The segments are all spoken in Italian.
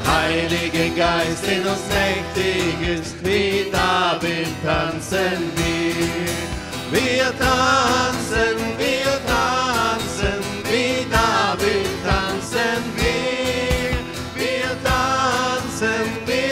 Heilige Geist in uns mächtig ist, wie David tanzen wir. Wir tanzen, wie David tanzen wir. Wir tanzen, wie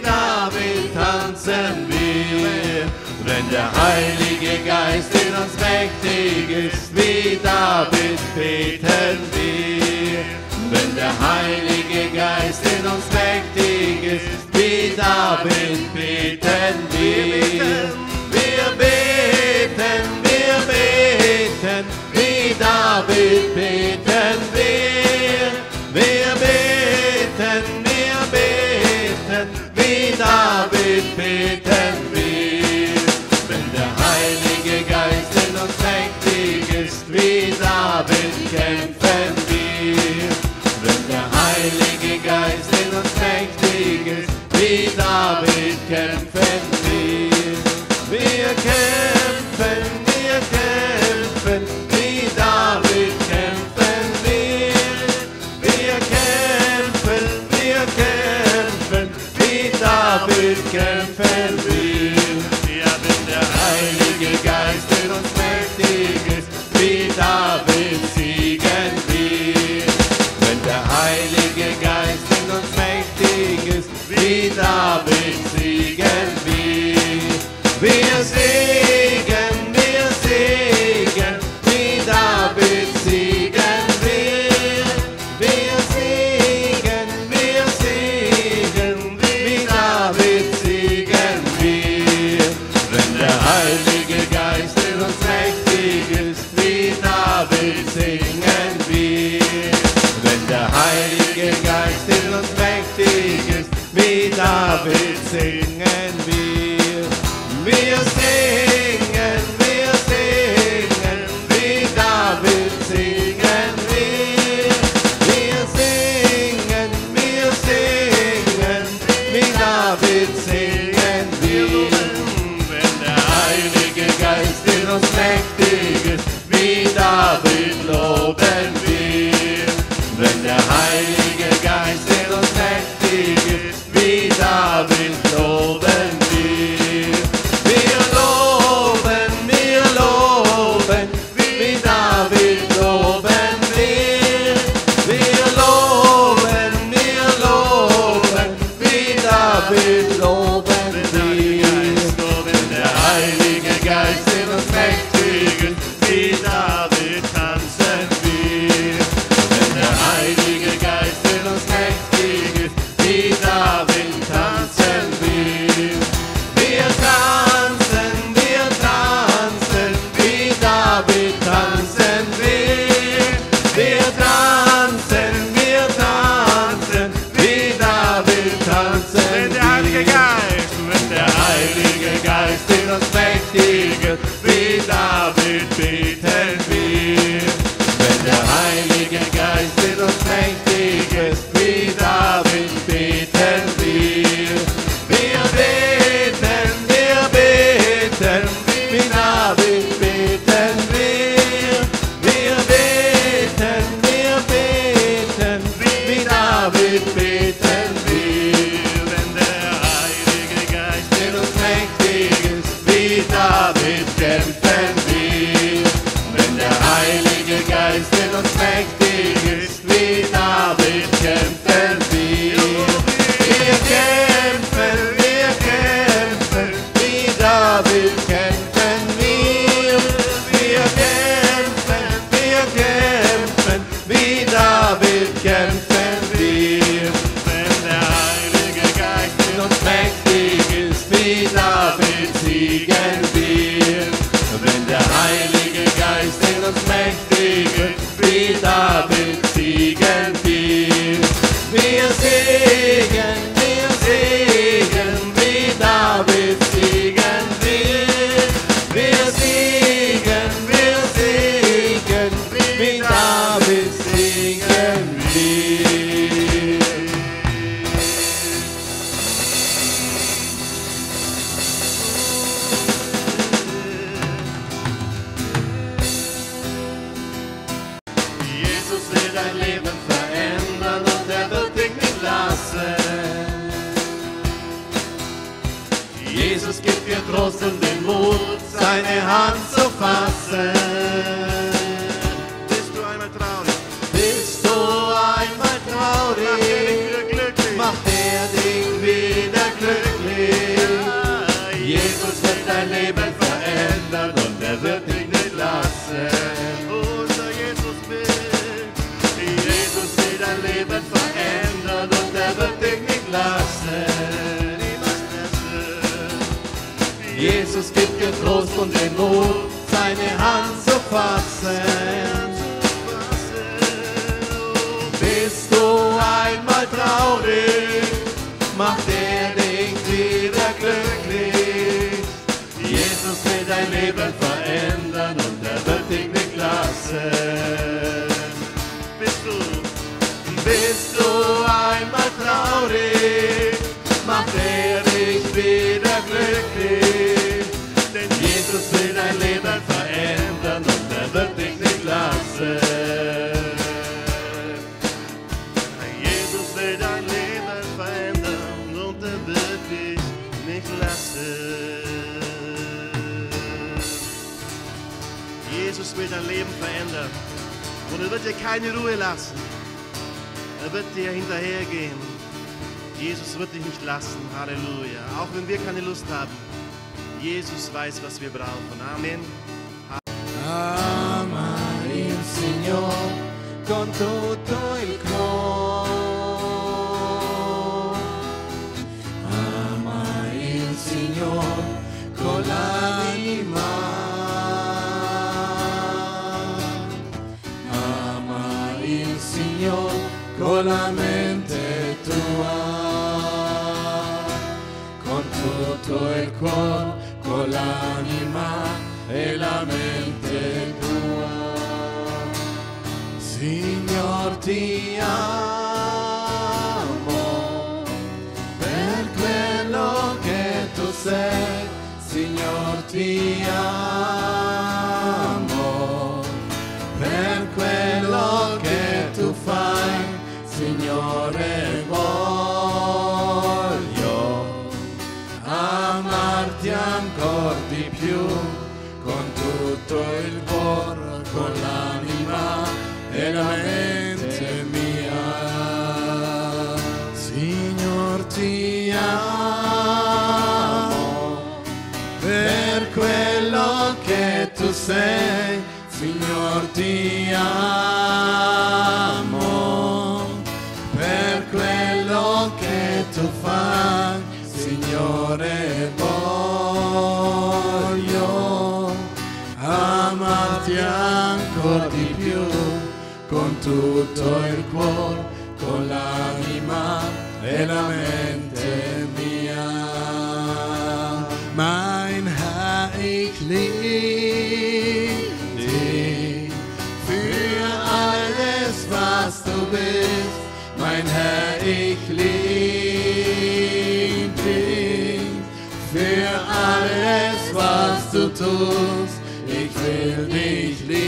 David tanzen wir. Wenn der Heilige Geist in uns mächtig ist, wie David beten wir. Wenn der Heilige Geist in uns mächtig ist, wie David beten wir. Wir beten, wie David beten wir. Wir beten, wie David beten wir. Wenn der Heilige Geist in uns mächtig ist, wie David kämpfen wir. Wenn der Heilige Geist in uns mächtig ist, wie David kämpfen wir. Wir kämpfen, wie David kämpfen wir. Wir kämpfen, wie David kämpfen wir. Ja, wenn der Heilige Geist in uns mächtig ist, wie David siegen wir. Wenn der Heilige Geist in uns mächtig ist, wie David siegen wir. Wir siegen, wie David siegen wir. Wir siegen, wie David siegen wir. Wenn der Heilige Geist in uns mächtig ist, wie David singen wir. Wenn der Heilige Geist in uns mächtig ist, wie David singen wir. Wir singen, wie David singen wir. Wir singen, wie David singen wir. Wenn der Heilige Geist in uns mächtig ist, wie David loben wir. Wenn der Heilige Geist in uns mächtig ist, wie David loben wir. Wir loben, wie David loben wir. Wir loben, wie David loben wir. Wenn der Heilige Geist in uns mächtig ist, wie David tanzen wir. Wenn der Heilige Geist in uns mächtig ist, wie David tanzen wir. Wir tanzen. Trost und den Mut, seine Hand zu fassen. Bist du einmal traurig? Bist du einmal traurig, macht er dich wieder glücklich. Jesus wird dein Leben verändern und er wird dich nicht lassen. Unser Jesus will Dein Leben verändern und er wird dich nicht lassen. Jesus gibt dir Trost und den Mut, seine Hand zu fassen. Bist du einmal traurig, macht er dich wieder glücklich. Jesus will dein Leben verändern und er wird dich nicht lassen. Bist du einmal traurig, macht er dich wieder glücklich. Denn Jesus will dein Leben verändern und er wird dich nicht lassen. Jesus will dein Leben verändern und er wird dich nicht lassen. Jesus will dein Leben verändern und er wird dir keine Ruhe lassen. Er wird dir hinterhergehen. Jesus wird dich nicht lassen. Halleluja. Auch wenn wir keine Lust haben. Jesus weiß, was wir brauchen. Amen. Ama il Signore con tutto il cuore. Ama il Signore con l'anima. Ama il Signore con la mente tua, con tutto il cuore, con l'anima e la mente tua. Signor, ti amo per quello che tu sei. Signor, ti amo per quello che tu fai. Signore, voglio amarti ancora di più, con tutto il cuore, con l'anima e la mente mia. Signor, ti amo per quello che tu sei. Signor, ti amo per quello che tu fai. Signore, voglio amarti ancora di più, con tutto il cuore, con l'anima e la mente mia. Mein Herr, ich lieb dich für alles, was du bist. Mein Herr, ich lieb dich für alles, was du tust. Ich will dich lieben,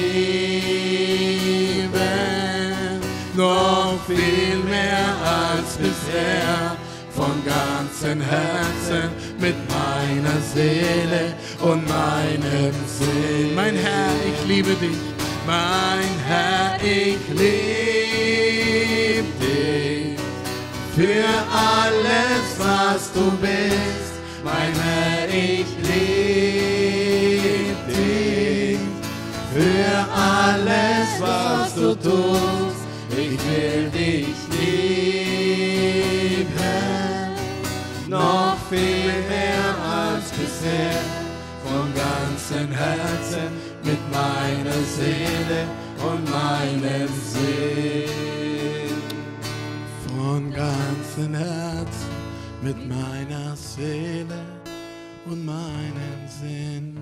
noch viel mehr als bisher, von ganzem Herzen, mit meiner Seele und meinem Sinn. Mein Herr, ich liebe dich, mein Herr, ich liebe dich für alles, was du bist. Mein Herr, ich liebe dich für alles, was du tust. Ich will dich lieben, noch viel mehr als bisher, von ganzem Herzen, mit meiner Seele und meinem Sinn. Von ganzem Herzen, mit meiner Seele und meinem Sinn.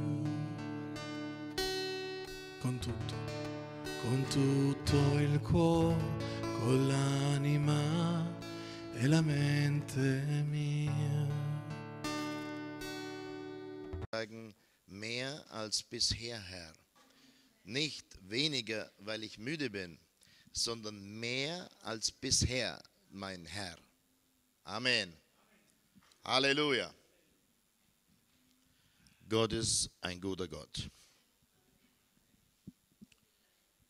Con tutto il cuore, con l'anima e la mente mia. Mehr als bisher, Herr. Nicht weniger, weil ich müde bin, sondern mehr als bisher, mein Herr. Amen. Halleluja. Gott ist ein guter Gott.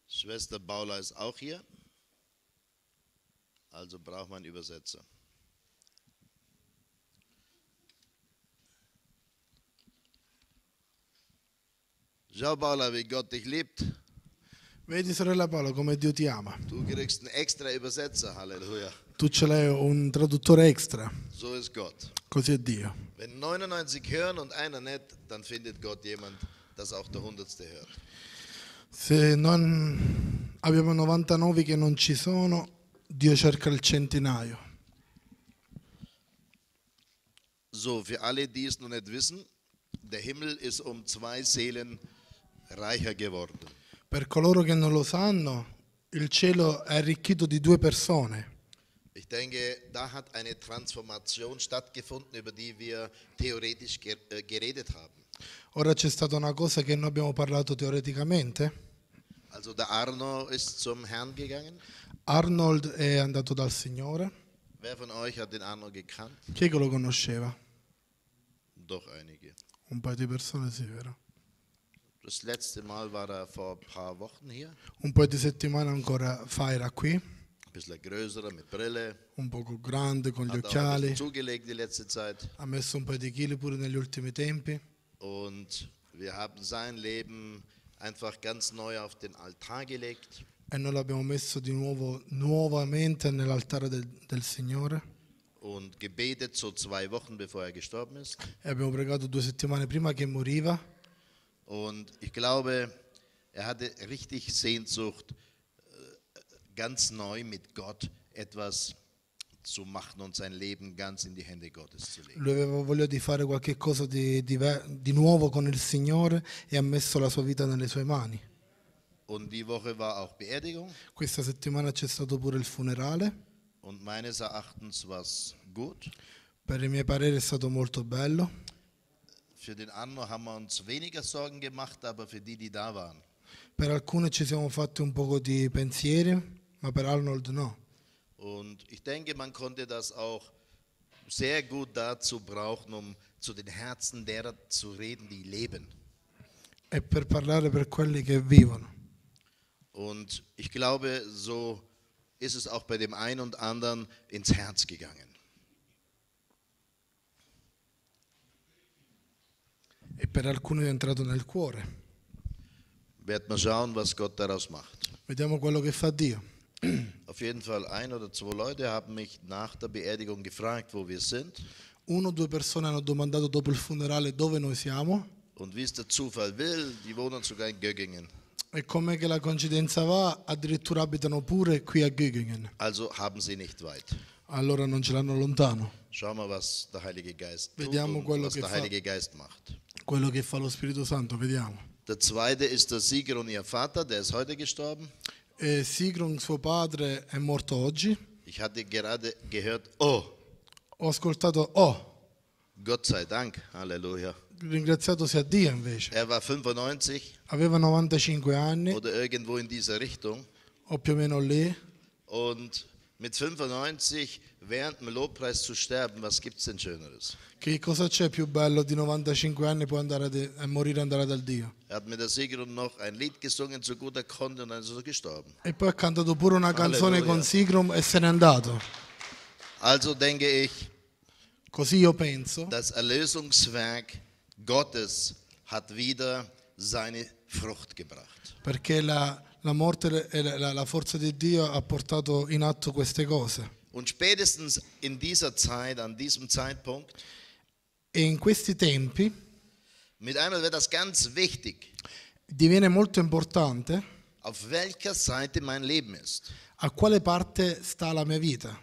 Schwester Paula ist auch hier, also braucht man einen Übersetzer. Schau Paula, wie Gott dich liebt. Vedi sorella Paola come Dio ti ama. Du kriegst einen extra Übersetzer, Halleluja. Tu ce l'hai un traduttore extra. So ist Gott. Così è Dio. Wenn 99 hören und einer nicht, dann findet Gott jemand, das auch der 100. hört. Se non abbiamo 99 che non ci sono, Dio cerca il centinaio. So, für alle, die es noch nicht wissen, der Himmel ist um 2 Seelen reicher geworden. Per coloro che non lo sanno, il cielo è arricchito di 2 persone. Ich denke, da hat eine Transformation stattgefunden, über die wir theoretisch geredet haben. Ora c'è stata una cosa che noi abbiamo parlato teoreticamente. Also der Arno ist zum Herrn gegangen. Arnold è andato dal Signore. Wer von euch hat den Arno gekannt? Chi è che lo conosceva? Doch einige. Un paio di persone, sì, vero? Das letzte Mal war er vor ein paar Wochen hier. Un paio di settimane ancora fa era qui, Ein bisschen größerer mit Brille. un poco grande con gli Hat auch ein occhiali, bisschen zugelegt die letzte Zeit. ha messo un paio di chili pure negli ultimi tempi. Und wir haben sein Leben einfach ganz neu auf den Altar gelegt. E noi l'abbiamo messo di nuovo, nuovamente nell'altare del Signore Und gebetet so 2 Wochen, bevor er gestorben ist. e abbiamo pregato 2 settimane prima che moriva. Und ich glaube, er hatte richtig Sehnsucht, ganz neu mit Gott etwas zu machen und sein Leben ganz in die Hände Gottes zu legen. Lui aveva voglia di fare qualche cosa di nuovo con il Signore e ha messo la sua vita nelle sue mani. Und die Woche war auch Beerdigung Questa settimana c'è stato pure il funerale. und meines Erachtens war es gut. Per i miei pareri è stato molto bello. Für den Arno haben wir uns weniger Sorgen gemacht, aber für die, die da waren. Per alcune ci siamo fatti un poco di pensieri, ma per Arnold no. Und ich denke, man konnte das auch sehr gut dazu brauchen, um zu den Herzen derer zu reden, die leben. E per parlare per quelli che vivono. Und ich glaube, so ist es auch bei dem einen und anderen ins Herz gegangen. E per alcuni è entrato nel cuore. Werd mal schauen, was Gott daraus macht. Vediamo quello che fa Dio. Auf jeden Fall 1 oder 2 Leute haben mich nach der Beerdigung gefragt, wo wir sind. 1 o 2 persone hanno domandato dopo il funerale dove noi siamo. Und wie es der Zufall will, die wohnen sogar in Göggingen. E com'è che la coincidenza va, addirittura abitano pure qui a Göggingen. Also haben sie nicht weit. Allora non ce l'hanno lontano. Schau mal, was der Heilige Geist tut Vediamo und quello was che der fa. Heilige Geist macht. Quello che fa lo Spirito Santo, vediamo. Der zweite ist der Sigrun, ihr Vater, der ist heute gestorben. E Sigrun, suo padre, è morto oggi. Ich hatte gerade gehört, oh, Ho ascoltato, oh, Gott sei Dank, Halleluja. ringraziato sia Dio invece. Er war 95 Aveva 95 anni, oder irgendwo in dieser Richtung. o più o meno lì. Und mit 95 während dem Lobpreis zu sterben, was gibt es denn Schöneres? Che cosa c'è più bello di 95 anni poi andare a morire e andare dal Dio? Er hat mit der Sigrun noch ein Lied gesungen, so gut er konnte, und dann ist er gestorben. E poi ha cantato pure una canzone Alleluia. con Sigrun e se n'è andato. Also denke ich, Così io penso das Erlösungswerk Gottes hat wieder seine Frucht gebracht. perché la morte e la forza di Dio ha portato in atto queste cose. Und spätestens in dieser Zeit, an diesem Zeitpunkt, E in questi tempi mit einmal wird das ganz wichtig, diviene molto importante auf welcher Seite mein Leben ist, a quale parte sta la mia vita,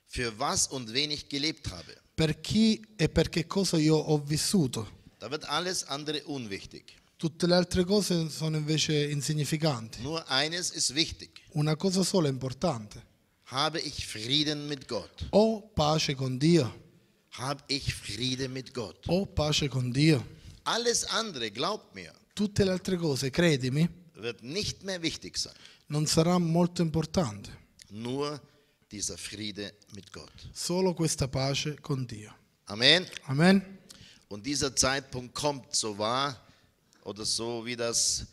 für was und wen ich gelebt habe. per chi e per che cosa io ho vissuto. Da wird alles andere unwichtig. Tutte le altre cose sono invece insignificanti. Nur eines ist wichtig. Una cosa sola è importante. Habe ich Frieden mit Gott? Ho pace con Dio. Habe ich Frieden mit Gott? Ho pace con Dio. Alles andere, glaubt mir, Tutte le altre cose, credimi, wird nicht mehr wichtig sein. non sarà molto importante. Nur dieser Friede mit Gott. Solo questa pace con Dio. Amen. Amen. Und dieser Zeitpunkt kommt, so wahr oder so wie das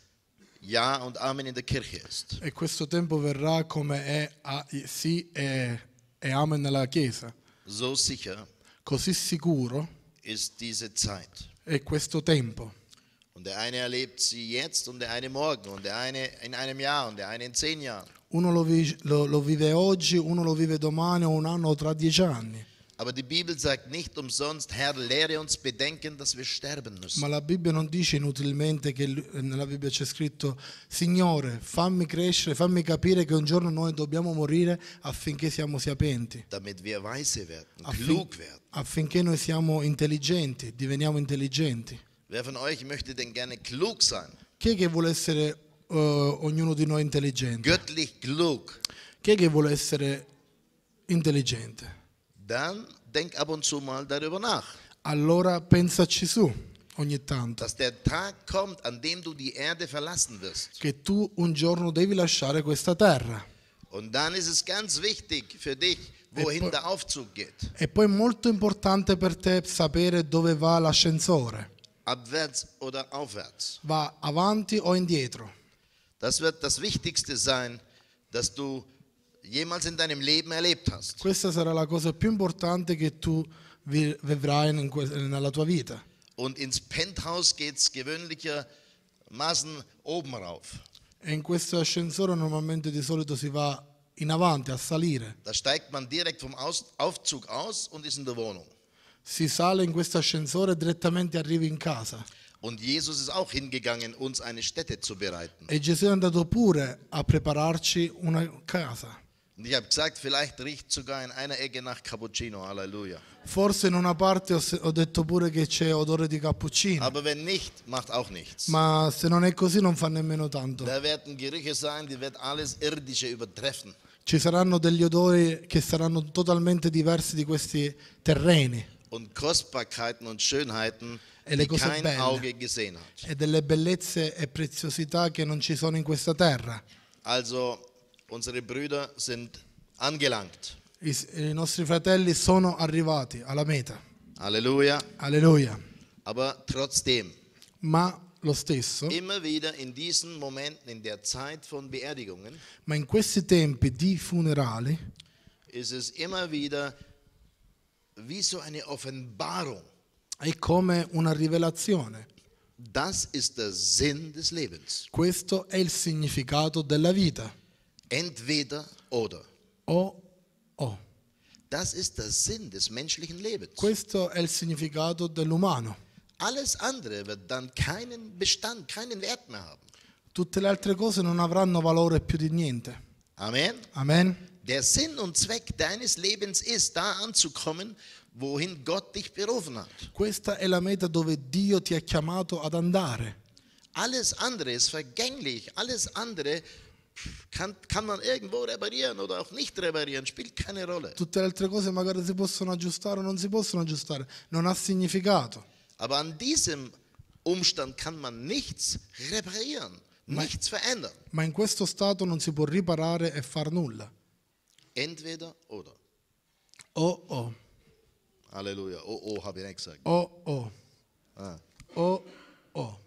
Ja und Amen in der Kirche ist. E questo tempo verrà come è sì e amen nella Chiesa. So sicher Così sicuro ist diese Zeit. è questo tempo. Und der eine erlebt sie jetzt und der eine morgen und der eine in einem Jahr und der eine in 10 Jahren. Uno lo vive oggi, uno lo vive domani o un anno o tra 10 anni. Aber die Bibel sagt nicht umsonst, Herr, lehre uns bedenken, dass wir sterben müssen. Ma la Bibbia non dice inutilmente che nella Bibbia c'è scritto: Signore, fammi crescere, fammi capire che un giorno noi dobbiamo morire affinché siamo sapienti, Damit wir weise werden, klug werden. affinché noi siamo intelligenti, diveniamo intelligenti. Wer von euch möchte denn gerne klug sein? Chi è che vuole essere ognuno di noi intelligente? Göttlich klug. Chi è che vuole essere intelligente? Dann denk ab und zu mal darüber nach, Allora pensaci su ogni tanto dass der Tag kommt, an dem du die Erde verlassen wirst. che tu un giorno devi lasciare questa terra. Und dann ist es ganz wichtig für dich, wohin der Aufzug geht. E poi è molto importante per te sapere dove va l'ascensore. Abwärts oder aufwärts. Va avanti o indietro. Das wird das Wichtigste sein, das du jemals in deinem Leben erlebt hast. Questa sarà la cosa più importante che tu vivrai nella tua vita. Und ins Penthouse geht es gewöhnlichermaßen oben rauf. E in questo ascensore normalmente di solito si va in avanti a salire. Da steigt man direkt vom Aufzug aus und ist in der Wohnung. Si sale in questo ascensore e direttamente arrivi in casa. Und Jesus ist auch hingegangen, uns eine Stätte zu bereiten. E Gesù è andato pure a prepararci una casa. Und ich habe gesagt, vielleicht riecht sogar in einer Ecke nach Cappuccino. Halleluja. Forse in una parte ho detto pure che c'è odore di cappuccino. Aber wenn nicht, macht auch nichts. Ma se non è così non fa nemmeno tanto. Da werden Gerüche sein, die wird alles Irdische übertreffen. Ci saranno degli odori che saranno totalmente diversi di questi terreni. Und Kostbarkeiten und Schönheiten, E le die cose kein belle. Auge gesehen hat. E delle bellezze e preziosità che non ci sono in questa terra. Also, unsere Brüder sind angelangt. I nostri fratelli sono arrivati alla meta. Halleluja. Alleluia. Aber trotzdem, Ma lo stesso, immer wieder in diesen Momenten, in der Zeit von Beerdigungen, ma in questi tempi di funerali ist es immer wieder wie so eine Offenbarung. è come una rivelazione. Das ist der Sinn des Lebens. Questo è il significato della vita. Entweder oder. O. Das ist der Sinn des menschlichen Lebens. Questo è il significato dell'umano. Alles andere wird dann keinen Bestand, keinen Wert mehr haben. Tutte le altre cose non avranno valore più di niente. Amen. Amen. Der Sinn und Zweck deines Lebens ist, da anzukommen, wohin Gott dich berufen hat. Questa è la meta dove Dio ti ha chiamato ad andare. Alles andere ist vergänglich. Alles andere kann man irgendwo reparieren oder auch nicht reparieren. Spielt keine Rolle. Tutte le altre cose magari si possono aggiustare o non si possono aggiustare. Non ha significato. Aber an diesem Umstand kann man nichts reparieren, nichts verändern. Ma in questo stato non si può riparare e far nulla. Entweder oder. O. Halleluja. Oh, habe ich nicht gesagt. O. Ah, O. oh.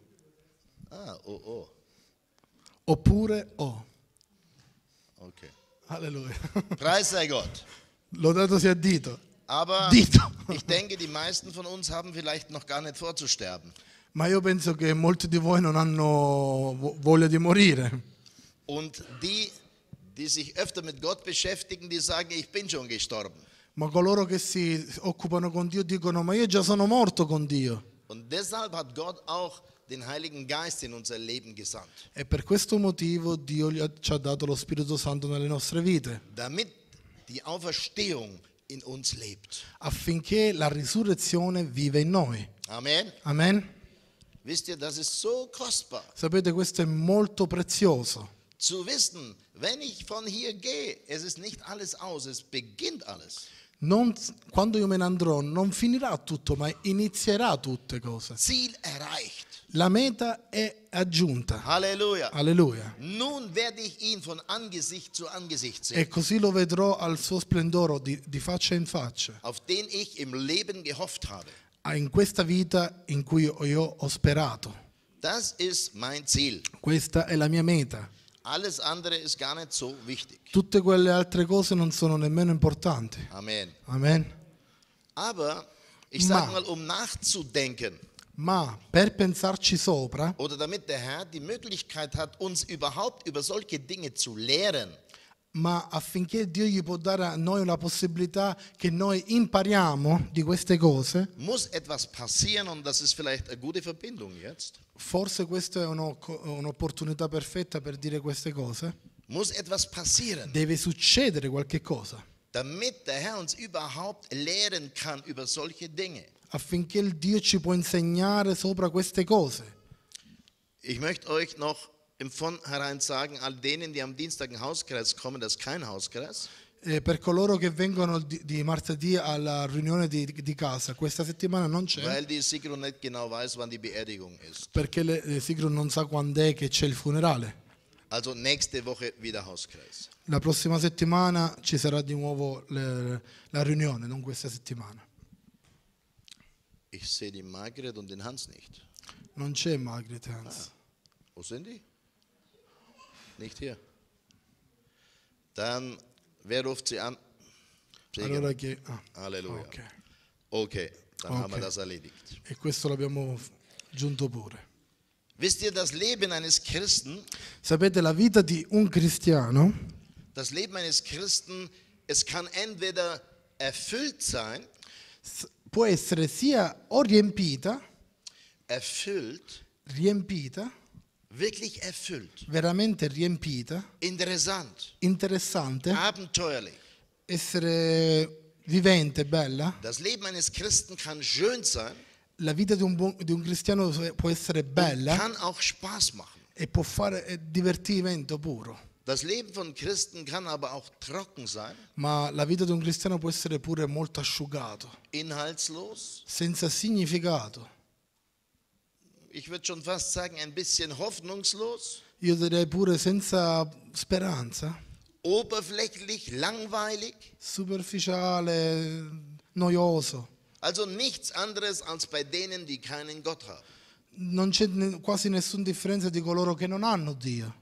Oppure O. Okay. Alleluia. Preis sei Gott. Lodato sia Dio. Aber Dito. ich denke, die meisten von uns haben vielleicht noch gar nicht vorzusterben. Ma io penso che molti di voi non hanno voglia di morire. Und die sich öfter mit Gott beschäftigen, die sagen, ich bin schon gestorben. Ma coloro che si occupano con Dio dicono: ma io già sono morto con Dio. Und deshalb hat Gott auch den Heiligen Geist in unser Leben gesandt. E per questo motivo Dio ci ha dato lo Spirito Santo nelle nostre vite, Damit die Auferstehung in uns lebt. affinché la risurrezione vive in noi. Amen. Amen. Wisst ihr, das ist so kostbar. Sapete, questo è molto prezioso. Zu wissen, wenn ich von hier gehe, es ist nicht alles aus, es beginnt alles. Quando io me ne andrò non finirà tutto, ma inizierà tutte cose. Ziel erreicht. La meta è aggiunta. Halleluja. Alleluia. Nun werde ich ihn von Angesicht zu Angesicht sehen, E così lo vedrò al suo splendore di faccia in faccia, auf den ich im Leben gehofft habe. in questa vita in cui io ho sperato. Das ist mein Ziel. Questa è la mia meta. Alles andere ist gar nicht so wichtig. Tutte quelle altre cose non sono nemmeno importanti. Amen. Amen. Aber ich sage Ma. mal, um nachzudenken Ma per pensarci sopra, oder damit der Herr die Möglichkeit hat, uns überhaupt über solche Dinge zu lehren, ma affinché Dio gli può dare a noi la possibilità che noi impariamo di queste cose, muss etwas passieren und das ist vielleicht eine gute Verbindung jetzt. forse questa è un'opportunità perfetta per dire queste cose. Muss etwas passieren, Deve succedere qualche cosa damit der Herr uns überhaupt lehren kann über solche Dinge. affinché il Dio ci può insegnare sopra queste cose. Ich möchte euch noch im Vornherein sagen, all denen, die am Dienstag in Hauskreis kommen, das ist kein Hauskreis. Per coloro che vengono di martedì alla riunione di casa, questa settimana non c'è, Weil die Sigrun nicht genau weiß, wann die Beerdigung ist. perché Sigrun non sa quando è che c'è il funerale. Also nächste Woche wieder Hauskreis. La prossima settimana ci sarà di nuovo la riunione, non questa settimana. Ich sehe die Margret und den Hans nicht. Non c'è Margret Hans. Wo sind die? Nicht hier. Dann, wer ruft sie an? Segen. Allora che... Halleluja. ok. Okay, dann haben wir Okay. das erledigt. E questo l'abbiamo giunto pure. Wisst ihr, das Leben eines Christen, Sapete, la vita di un cristiano, das Leben eines Christen, es kann entweder erfüllt sein, può essere sia o erfüllt, riempita, wirklich erfüllt, veramente riempita, interessant, interessante, abenteuerlich. essere vivente, bella. Das Leben eines Christen kann schön sein, La vita di un cristiano può essere bella kann auch Spaß machen. e può fare divertimento puro, Das Leben von Christen kann aber auch trocken sein, ma la vita di un cristiano può essere pure molto asciugato, inhaltslos. senza significato. Ich würde schon fast sagen, ein bisschen hoffnungslos, Io direi pure senza speranza, oberflächlich, langweilig. superficiale, noioso. Also nichts anderes als bei denen, die keinen Gott haben. Non c'è quasi nessuna differenza di coloro che non hanno Dio.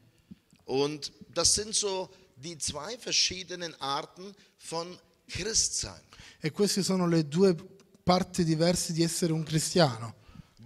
Und das sind so die zwei verschiedenen Arten von Christsein. E queste sono le due parti diverse di essere un cristiano.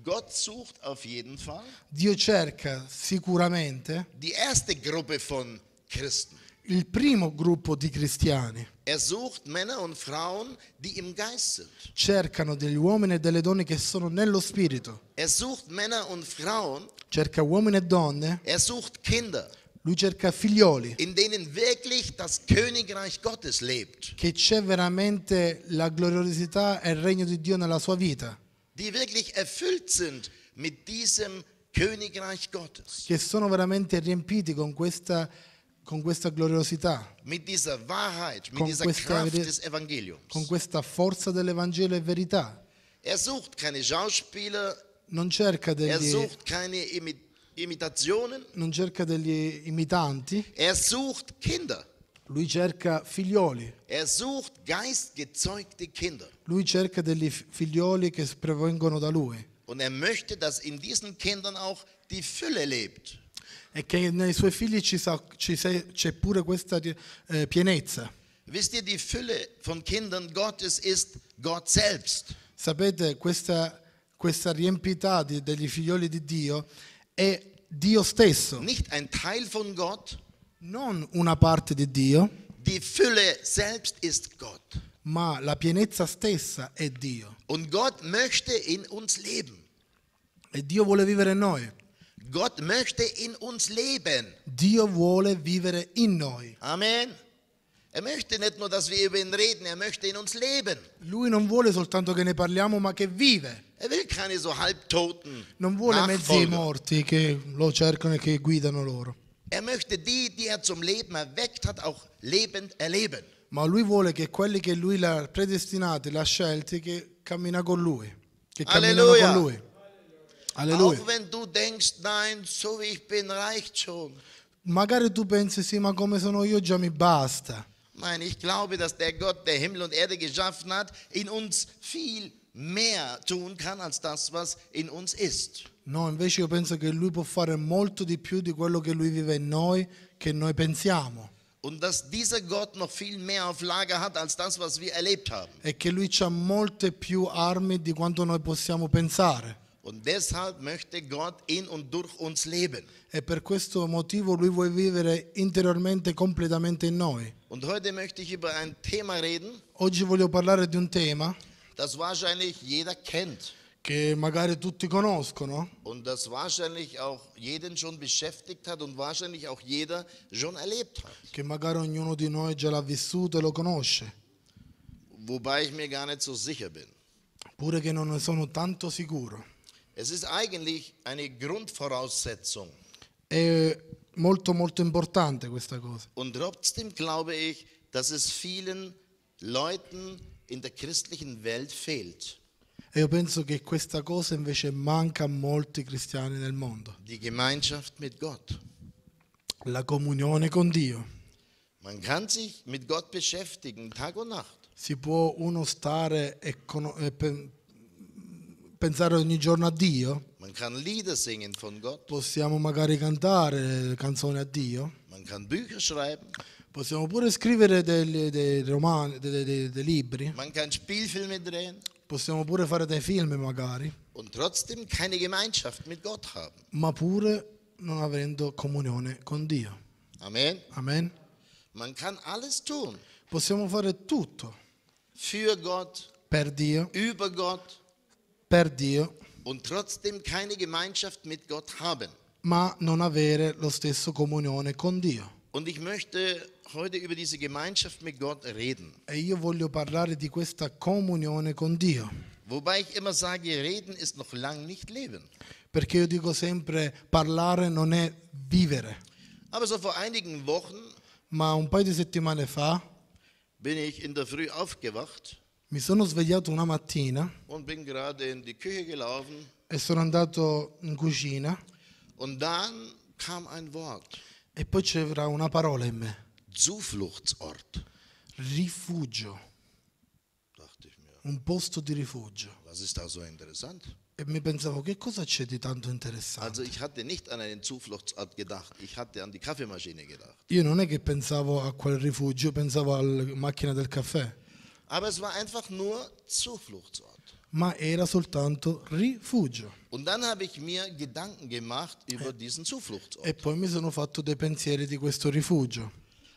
Gott sucht auf jeden Fall Dio cerca sicuramente die erste Gruppe von Christen. il primo gruppo di cristiani. Sucht Männer und Frauen, die im Geist sind. Cercano degli uomini e delle donne che sono nello spirito. Sucht Männer und Frauen, Cerca uomini e donne. sucht Kinder, Lui cerca figlioli. in denen wirklich das Königreich Gottes lebt. Che c'è veramente la gloriosità e il regno di Dio nella sua vita. Die wirklich erfüllt sind mit diesem Königreich Gottes. Che sono veramente riempiti con questa gloriosità. Mit dieser Wahrheit, mit Con dieser questa Kraft veri- des Evangeliums. Con questa forza dell'Evangelo e verità. Sucht keine Schauspieler, Non cerca sucht keine Imitationen, non cerca degli imitanti. sucht Kinder. Lui cerca figlioli. Sucht geistgezeugte Kinder. Lui cerca degli figlioli che provengono da lui. Und möchte, dass in diesen Kindern auch die Fülle lebt. E che nei suoi figli c'è pure questa pienezza. Wisst ihr, die Fülle von Kindern Gottes ist Gott selbst. Sapete, questa riempità degli figlioli di Dio è Dio stesso, Nicht ein Teil von Gott. non una parte di Dio, Die Fülle selbst ist Gott. ma la pienezza stessa è Dio. Und Gott möchte in uns leben. E Dio vuole vivere in noi. Gott möchte in uns leben. Dio vuole vivere in noi. Amen. Möchte nicht nur, dass wir über ihn reden, möchte in uns leben. Lui non vuole soltanto che ne parliamo, ma che vive. Will keine so halbtoten Non vuole mezzi Nachfolger. morti che lo cercano e che guidano loro. Möchte die zum Leben erweckt hat, auch lebend erleben. Ma lui vuole che quelli che lui l'ha predestinati, l'ha scelti, che cammina con lui. Che camminano Alleluia. con lui. Alleluia. Auch wenn du denkst, nein, so wie ich bin, reicht schon. Magari tu pensi, sì, ma come sono io già mi basta. Nein, ich glaube, dass der Gott, der Himmel und Erde geschaffen hat, in uns viel mehr tun kann als das, was in uns ist. No, invece io penso che Lui può fare molto di più di quello che Lui vive in noi, che noi pensiamo. Und dass dieser Gott noch viel mehr auf Lager hat als das, was wir erlebt haben. E che Lui ha molte più armi di quanto noi possiamo pensare. Und deshalb möchte Gott in und durch uns leben. E per questo motivo Lui vuole vivere interiormente, completamente in noi. Und heute möchte ich über ein Thema reden, Oggi voglio parlare di un tema das wahrscheinlich jeder kennt. che magari tutti conoscono Und das wahrscheinlich auch jeden schon beschäftigt hat und wahrscheinlich auch jeder schon erlebt hat. che magari ognuno di noi già l'ha vissuto e lo conosce, Wobei ich mir gar nicht so sicher bin. pure che non ne sono tanto sicuro. Es ist eigentlich eine Grundvoraussetzung. È molto molto importante questa cosa. Und trotzdem glaube ich, dass es vielen Leuten in der christlichen Welt fehlt. E io penso che questa cosa invece manca a molti cristiani nel mondo. Die Gemeinschaft mit Gott. La comunione con Dio. Man kann sich mit Gott beschäftigen, Tag und Nacht. Si può uno stare e pensare ogni giorno a Dio. Man kann Lieder singen von Gott. Possiamo magari cantare canzoni a Dio. Man kann Bücher schreiben. Possiamo pure scrivere dei romani, dei libri. Man kann Spielfilme drehen. Possiamo pure fare dei film magari. Und trotzdem keine Gemeinschaft mit Gott haben. Ma pure non avendo comunione con Dio. Amen. Amen. Man kann alles tun. Possiamo fare tutto Für Gott, per Dio, über Gott per Dio, und trotzdem keine Gemeinschaft mit Gott haben. ma non avere lo stesso comunione con Dio. Und ich möchte heute über diese Gemeinschaft mit Gott reden. E io voglio parlare di questa comunione con Dio. Wobei ich immer sage, reden ist noch lang nicht leben. Perché io dico sempre, parlare non è vivere. Aber so vor einigen Wochen Ma un paio di settimane fa bin ich in der Früh aufgewacht mi sono svegliato una mattina und bin gerade in die Küche gelaufen. e sono andato in cucina Und dann kam ein Wort. e poi c'era una parola in me. Zufluchtsort. Rifugio, Dachte ich mir, un posto di rifugio. was ist da so interessant? E mi pensavo, che cosa c'è di tanto interessante? Also ich hatte nicht an einen Zufluchtsort gedacht, ich hatte an die Kaffeemaschine gedacht. Io non è che pensavo a quel rifugio, pensavo alla macchina del caffè, Aber es war einfach nur Zufluchtsort. ma era soltanto rifugio. Und dann habe ich mir Gedanken gemacht über diesen Zufluchtsort. E poi mi sono fatto dei pensieri di questo rifugio.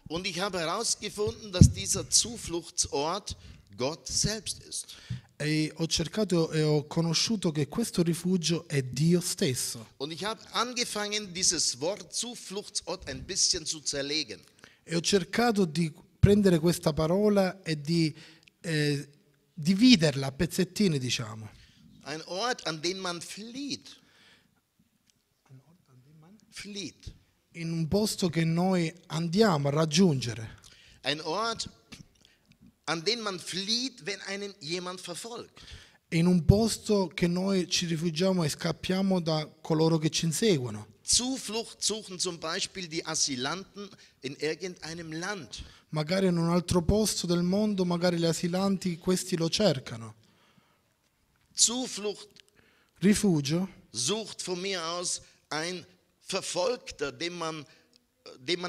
Und ich habe herausgefunden, dass dieser Zufluchtsort Gott selbst ist. E ho cercato e ho conosciuto che questo rifugio è Dio stesso. Und ich habe angefangen, dieses Wort Zufluchtsort ein bisschen zu zerlegen. E ho cercato di prendere questa parola e di dividerla a pezzettini, diciamo. Ein Ort, an den man flieht. Flieht. In un posto che noi andiamo a raggiungere. Ein Ort, an den man flieht, wenn einen jemand verfolgt. In un posto che noi ci rifugiamo e scappiamo da coloro che ci inseguono. Zuflucht suchen zum Beispiel die Asylanten in irgendeinem Land. Magari in un altro posto del mondo, magari gli asilanti, questi lo cercano. Zuflucht Rifugio sucht von mir aus ein Verfolgter, dem man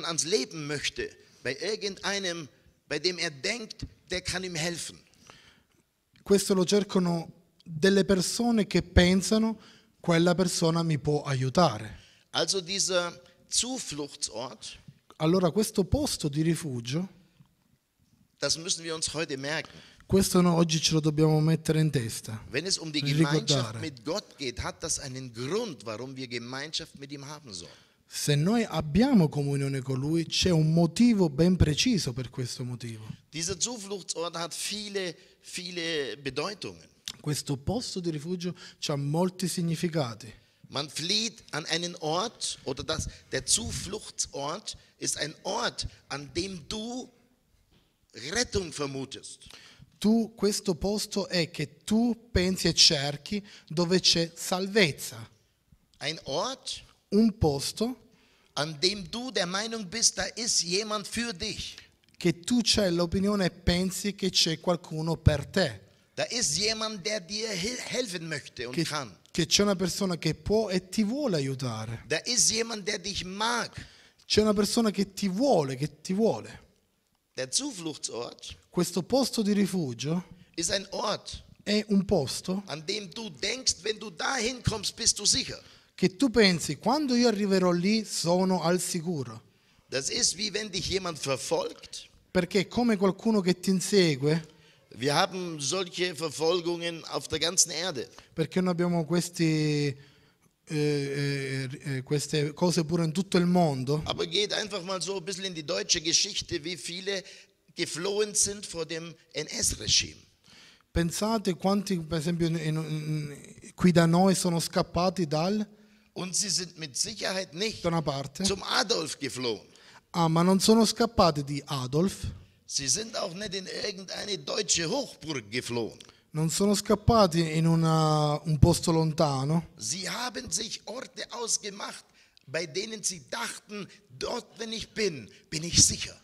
ans Leben möchte, bei irgendeinem, bei dem er denkt, der kann ihm helfen. questo lo cercano delle persone che pensano quella persona mi può aiutare. Also dieser Zufluchtsort, Allora questo posto di rifugio, das müssen wir uns heute merken. questo noi oggi ce lo dobbiamo mettere in testa. Wenn es um die Ricordare. Gemeinschaft mit Gott geht, hat das einen Grund, warum wir Gemeinschaft mit ihm haben sollen. Se noi abbiamo comunione con Lui, c'è un motivo ben preciso per questo motivo. Dieser Zufluchtsort hat viele Bedeutungen. Questo posto di rifugio ha molti significati. Man flieht an einen Ort, oder der Zufluchtsort ist ein Ort, an dem du Rettung vermutest. Questo posto è che tu pensi e cerchi dove c'è salvezza. Ein Ort, Un posto an dem du der Meinung bist, da ist jemand für dich. che tu c'hai l'opinione e pensi che c'è qualcuno per te. Da ist jemand, der dir helfen möchte und kann. che c'è una persona che può e ti vuole aiutare. Da ist jemand, der dich mag. C'è una persona che ti vuole, che ti vuole. Der Zufluchtsort Questo posto di rifugio ist ein Ort, è un posto an dem du denkst, wenn du da hinkommst, bist du sicher. che tu pensi, quando io arriverò lì sono al sicuro. Das ist wie wenn dich jemand verfolgt. Perché è come qualcuno che ti insegue, Wir haben solche Verfolgungen auf der ganzen Erde. perché noi abbiamo queste cose pure in tutto il mondo. Aber geht einfach mal so ein bisschen in die deutsche Geschichte, wie viele geflohen sind vor dem NS-Regime. Pensate quanti, per esempio, qui da noi sono scappati Und sie sind mit Sicherheit nicht da una parte. zum Adolf geflohen. Ah, ma non sono scappati di Adolf, Sie sind auch nicht in irgendeine deutsche Hochburg geflohen. non sono scappati in un posto lontano. Sie haben sich Orte ausgemacht, bei denen sie dachten, dort, wenn ich bin ich sicher.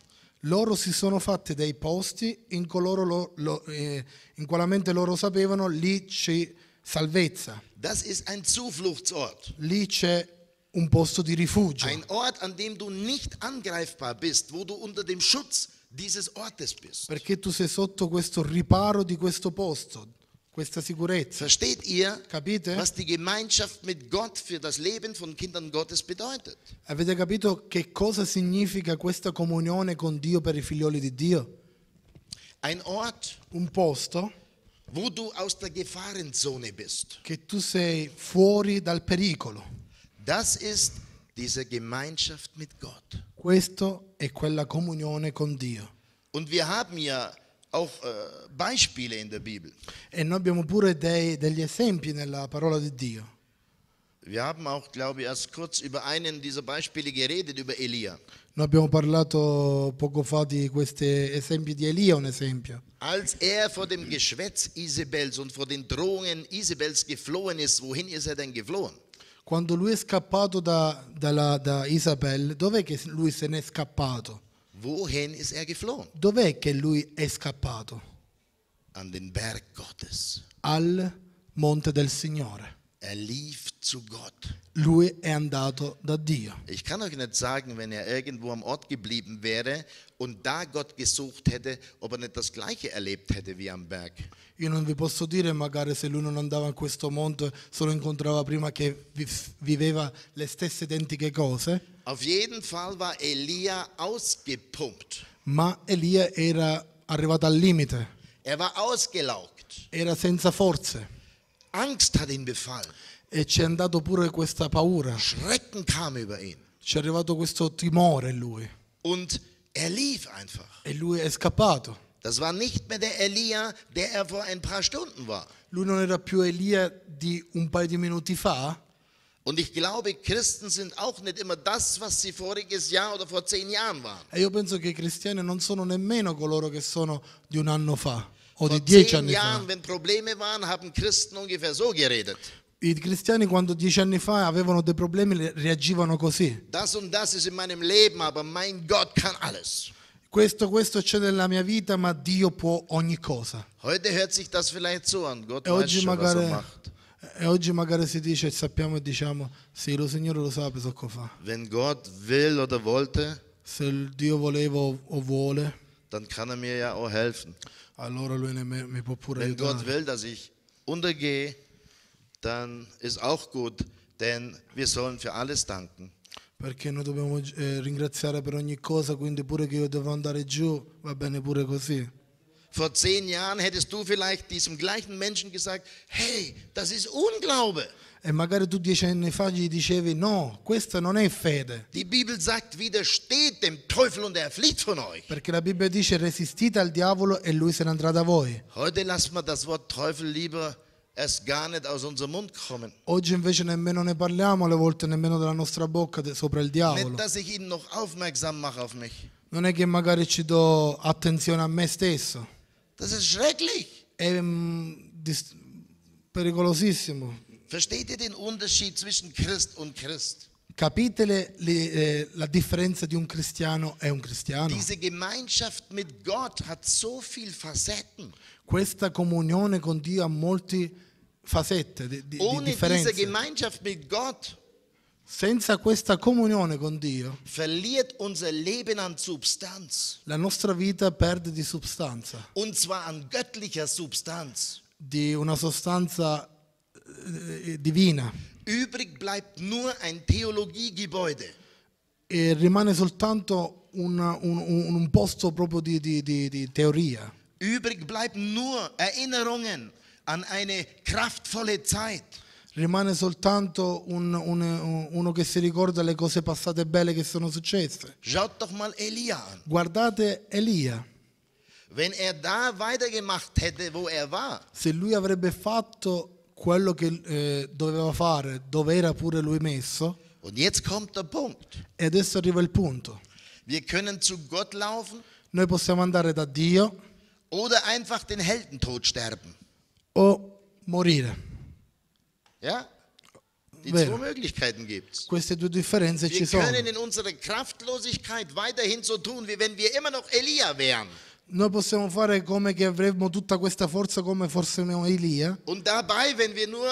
Loro si sono fatti dei posti in quale mente loro sapevano lì c'è salvezza, Das ist ein Zufluchtsort. lì c'è un posto di rifugio, Ein Ort, an dem du nicht angreifbar bist, wo du unter dem Schutz dieses Ortes bist. perché tu sei sotto questo riparo di questo posto, questa sicurezza. Versteht ihr, Capite? was die Gemeinschaft mit Gott für das Leben von Kindern Gottes bedeutet? Avete capito che cosa significa questa comunione con Dio per i figlioli di Dio? Ein Ort, Un posto wo du aus der Gefahrenzone bist. che tu sei fuori dal pericolo. Das ist diese Gemeinschaft mit Gott. Questo è quella comunione con Dio. Und wir haben ja auch Beispiele in der Bibel. E noi abbiamo pure degli esempi nella parola di Dio. Wir haben auch, glaube ich, erst kurz über einen dieser Beispiele geredet, über Elia. Noi abbiamo parlato poco fa di questi esempi di Elia, un esempio. Als er vor dem Geschwätz Isabels und vor den Drohungen Isabels geflohen ist, wohin ist er denn geflohen? Quando lui è scappato da Isabel, dov'è che lui se n'è scappato? Wohin ist er geflohen? Dov'è che lui è scappato? An den Berg Gottes. Al monte del Signore. Er lief zu Gott. Lui è andato da Dio. Ich kann euch nicht sagen, wenn er irgendwo am Ort geblieben wäre und da Gott gesucht hätte, ob er nicht das Gleiche erlebt hätte wie am Berg. Io non vi posso dire magari se lui non andava in questo monte, se lo incontrava prima che viveva le stesse identiche cose, Auf jeden Fall war Elia ausgepumpt. ma Elia era arrivato al limite, Er war ausgelaugt. era senza forze Angst hat ihn befallen. e c'è andato pure questa paura, Schrecken kam über ihn. c'è arrivato questo timore in lui Und er lief einfach. e lui è scappato. Das war nicht mehr der Elia, der er vor ein paar Stunden war. Lui non era più Elia di un paio di minuti fa. Und ich glaube, Christen sind auch nicht immer das, was sie voriges Jahr oder vor 10 Jahren waren. E io penso che i cristiani non sono nemmeno coloro che sono di un anno fa o Vor di 10 10 anni fa. Jahren, wenn Probleme waren, haben Christen ungefähr so geredet. I cristiani quando 10 anni fa avevano dei problemi reagivano così. Das und das ist in meinem Leben, aber mein Gott kann alles. Questo c'è nella mia vita, ma Dio può ogni cosa. Heute hört sich das vielleicht so an. Gott E weiß oggi schon, was er magari, macht. si dice, sappiamo e diciamo, sì, lo Signore lo sa cosa fa. Wenn Gott will oder wollte, Se il Dio voleva o vuole, dann kann er mir ja auch helfen. allora Lui mi può pure Wenn Gott aiutare. will, dass ich untergehe, dann ist auch gut, denn wir sollen für alles danken. Perché noi dobbiamo ringraziare per ogni cosa, quindi pure che io devo andare giù, va bene pure così. Vor 10 Jahren hättest du vielleicht diesem gleichen Menschen gesagt, hey, das ist Unglaube. E magari tu 10 anni fa gli dicevi, no, questa non è fede. Die Bibel sagt, widersteht dem Teufel und er flieht von euch. Perché la Bibbia dice, resistite al diavolo e lui se ne andrà da voi. Heute lassen wir das Wort Teufel lieber erst gar nicht aus unserem Mund kommen. Oggi invece nemmeno ne parliamo, alle volte nemmeno dalla nostra bocca sopra il diavolo. Nicht, dass ich ihn noch aufmerksam mache auf mich. Non è che magari ci do attenzione a me stesso. Das ist schrecklich. È pericolosissimo. Versteht ihr den Unterschied zwischen Christ und Christ? Capite la differenza di un cristiano e un cristiano? Diese Gemeinschaft mit Gott hat so viel Facetten. Questa comunione con Dio ha molte facette di Ohne diese differenze. Gemeinschaft mit Gott Senza questa comunione con Dio, verliert unser Leben an Substanz. la nostra vita perde di sostanza, Und zwar an göttlicher Substanz. di una sostanza divina, Übrig bleibt nur ein Theologiegebäude. e rimane soltanto un posto proprio di teoria. Übrig bleiben nur Erinnerungen an eine kraftvolle Zeit. Rimane soltanto uno che si ricorda le cose passate belle che sono successe. Schaut doch mal Elia an. Guardate Elia, Wenn da weitergemacht hätte, wo war, se lui avrebbe fatto quello che doveva fare, dove era pure lui messo, und jetzt kommt der Punkt. e adesso arriva il punto. Wir können zu Gott laufen Noi possiamo andare da Dio oder einfach den Heldentod sterben. o morire. Ja? Die Vero. zwei Möglichkeiten gibt es. Queste due differenze ci Wir sono. können in unserer Kraftlosigkeit weiterhin so tun, wie wenn wir immer noch Elia wären. Noi possiamo fare come che avremmo tutta questa forza come fossimo Elia, Und dabei, wenn wir nur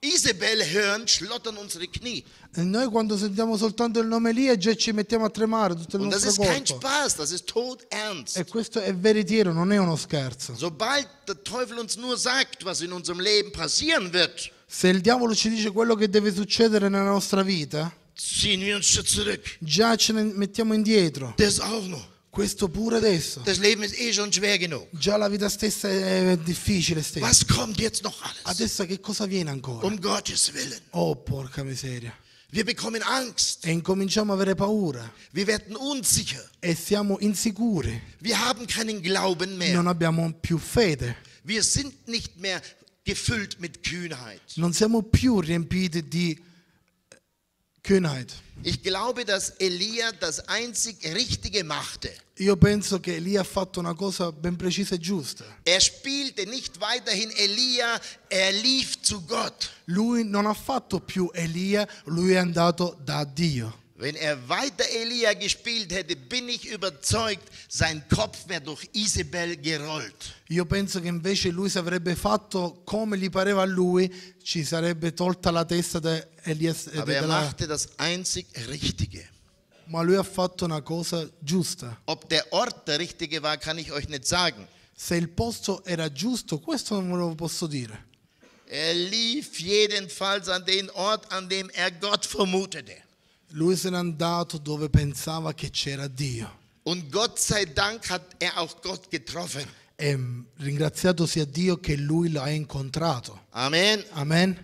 Isabel hören, schlottern unsere Knie. e noi quando sentiamo soltanto il nome Elia già ci mettiamo a tremare tutto il Und das nostro ist kein corpo. Spaß, das ist todernst. E questo è veritiero, non è uno scherzo. Sobald der Teufel uns nur sagt, was in unserem Leben passieren wird, Se il diavolo ci dice quello che deve succedere nella nostra vita, ziehen wir uns schon zurück. già ce ne mettiamo indietro. Das auch noch. Questo pure adesso. Das Leben ist eh schon schwer genug. Già la vita stessa è difficile stessa. Was kommt jetzt noch alles? Adesso che cosa viene ancora? Um Gottes Willen. Oh, porca miseria. Wir bekommen Angst. E incominciamo a avere paura Wir werden unsicher. e siamo insicuri. Wir haben keinen Glauben mehr. Non abbiamo più fede. Wir sind nicht mehr gefüllt mit Kühnheit. Non siamo più riempiti di Kühnheit. Ich glaube, dass Elia das einzig Richtige machte. Io penso che Elia ha fatto una cosa ben precisa e giusta. Er spielte nicht weiterhin Elia, er lief zu Gott. Lui non ha fatto più Elia, lui è andato da Dio. Wenn er weiter Elia gespielt hätte, bin ich überzeugt, sein Kopf wäre durch Isabel gerollt. Io penso che invece lui, se avrebbe fatto come gli pareva a lui, ci sarebbe tolta la testa da Elias. Aber er machte das einzig Richtige. Ma lui ha fatto una cosa giusta. Ob der Ort der richtige war, kann ich euch nicht sagen. Se il posto era giusto, questo non ve lo posso dire. Er lief jedenfalls an den Ort, an dem er Gott vermutete. Lui se n'è andato dove pensava che c'era Dio. Und Gott sei Dank hat er auch Gott getroffen. E ringraziato sia Dio che lui l'ha incontrato. Amen. Amen.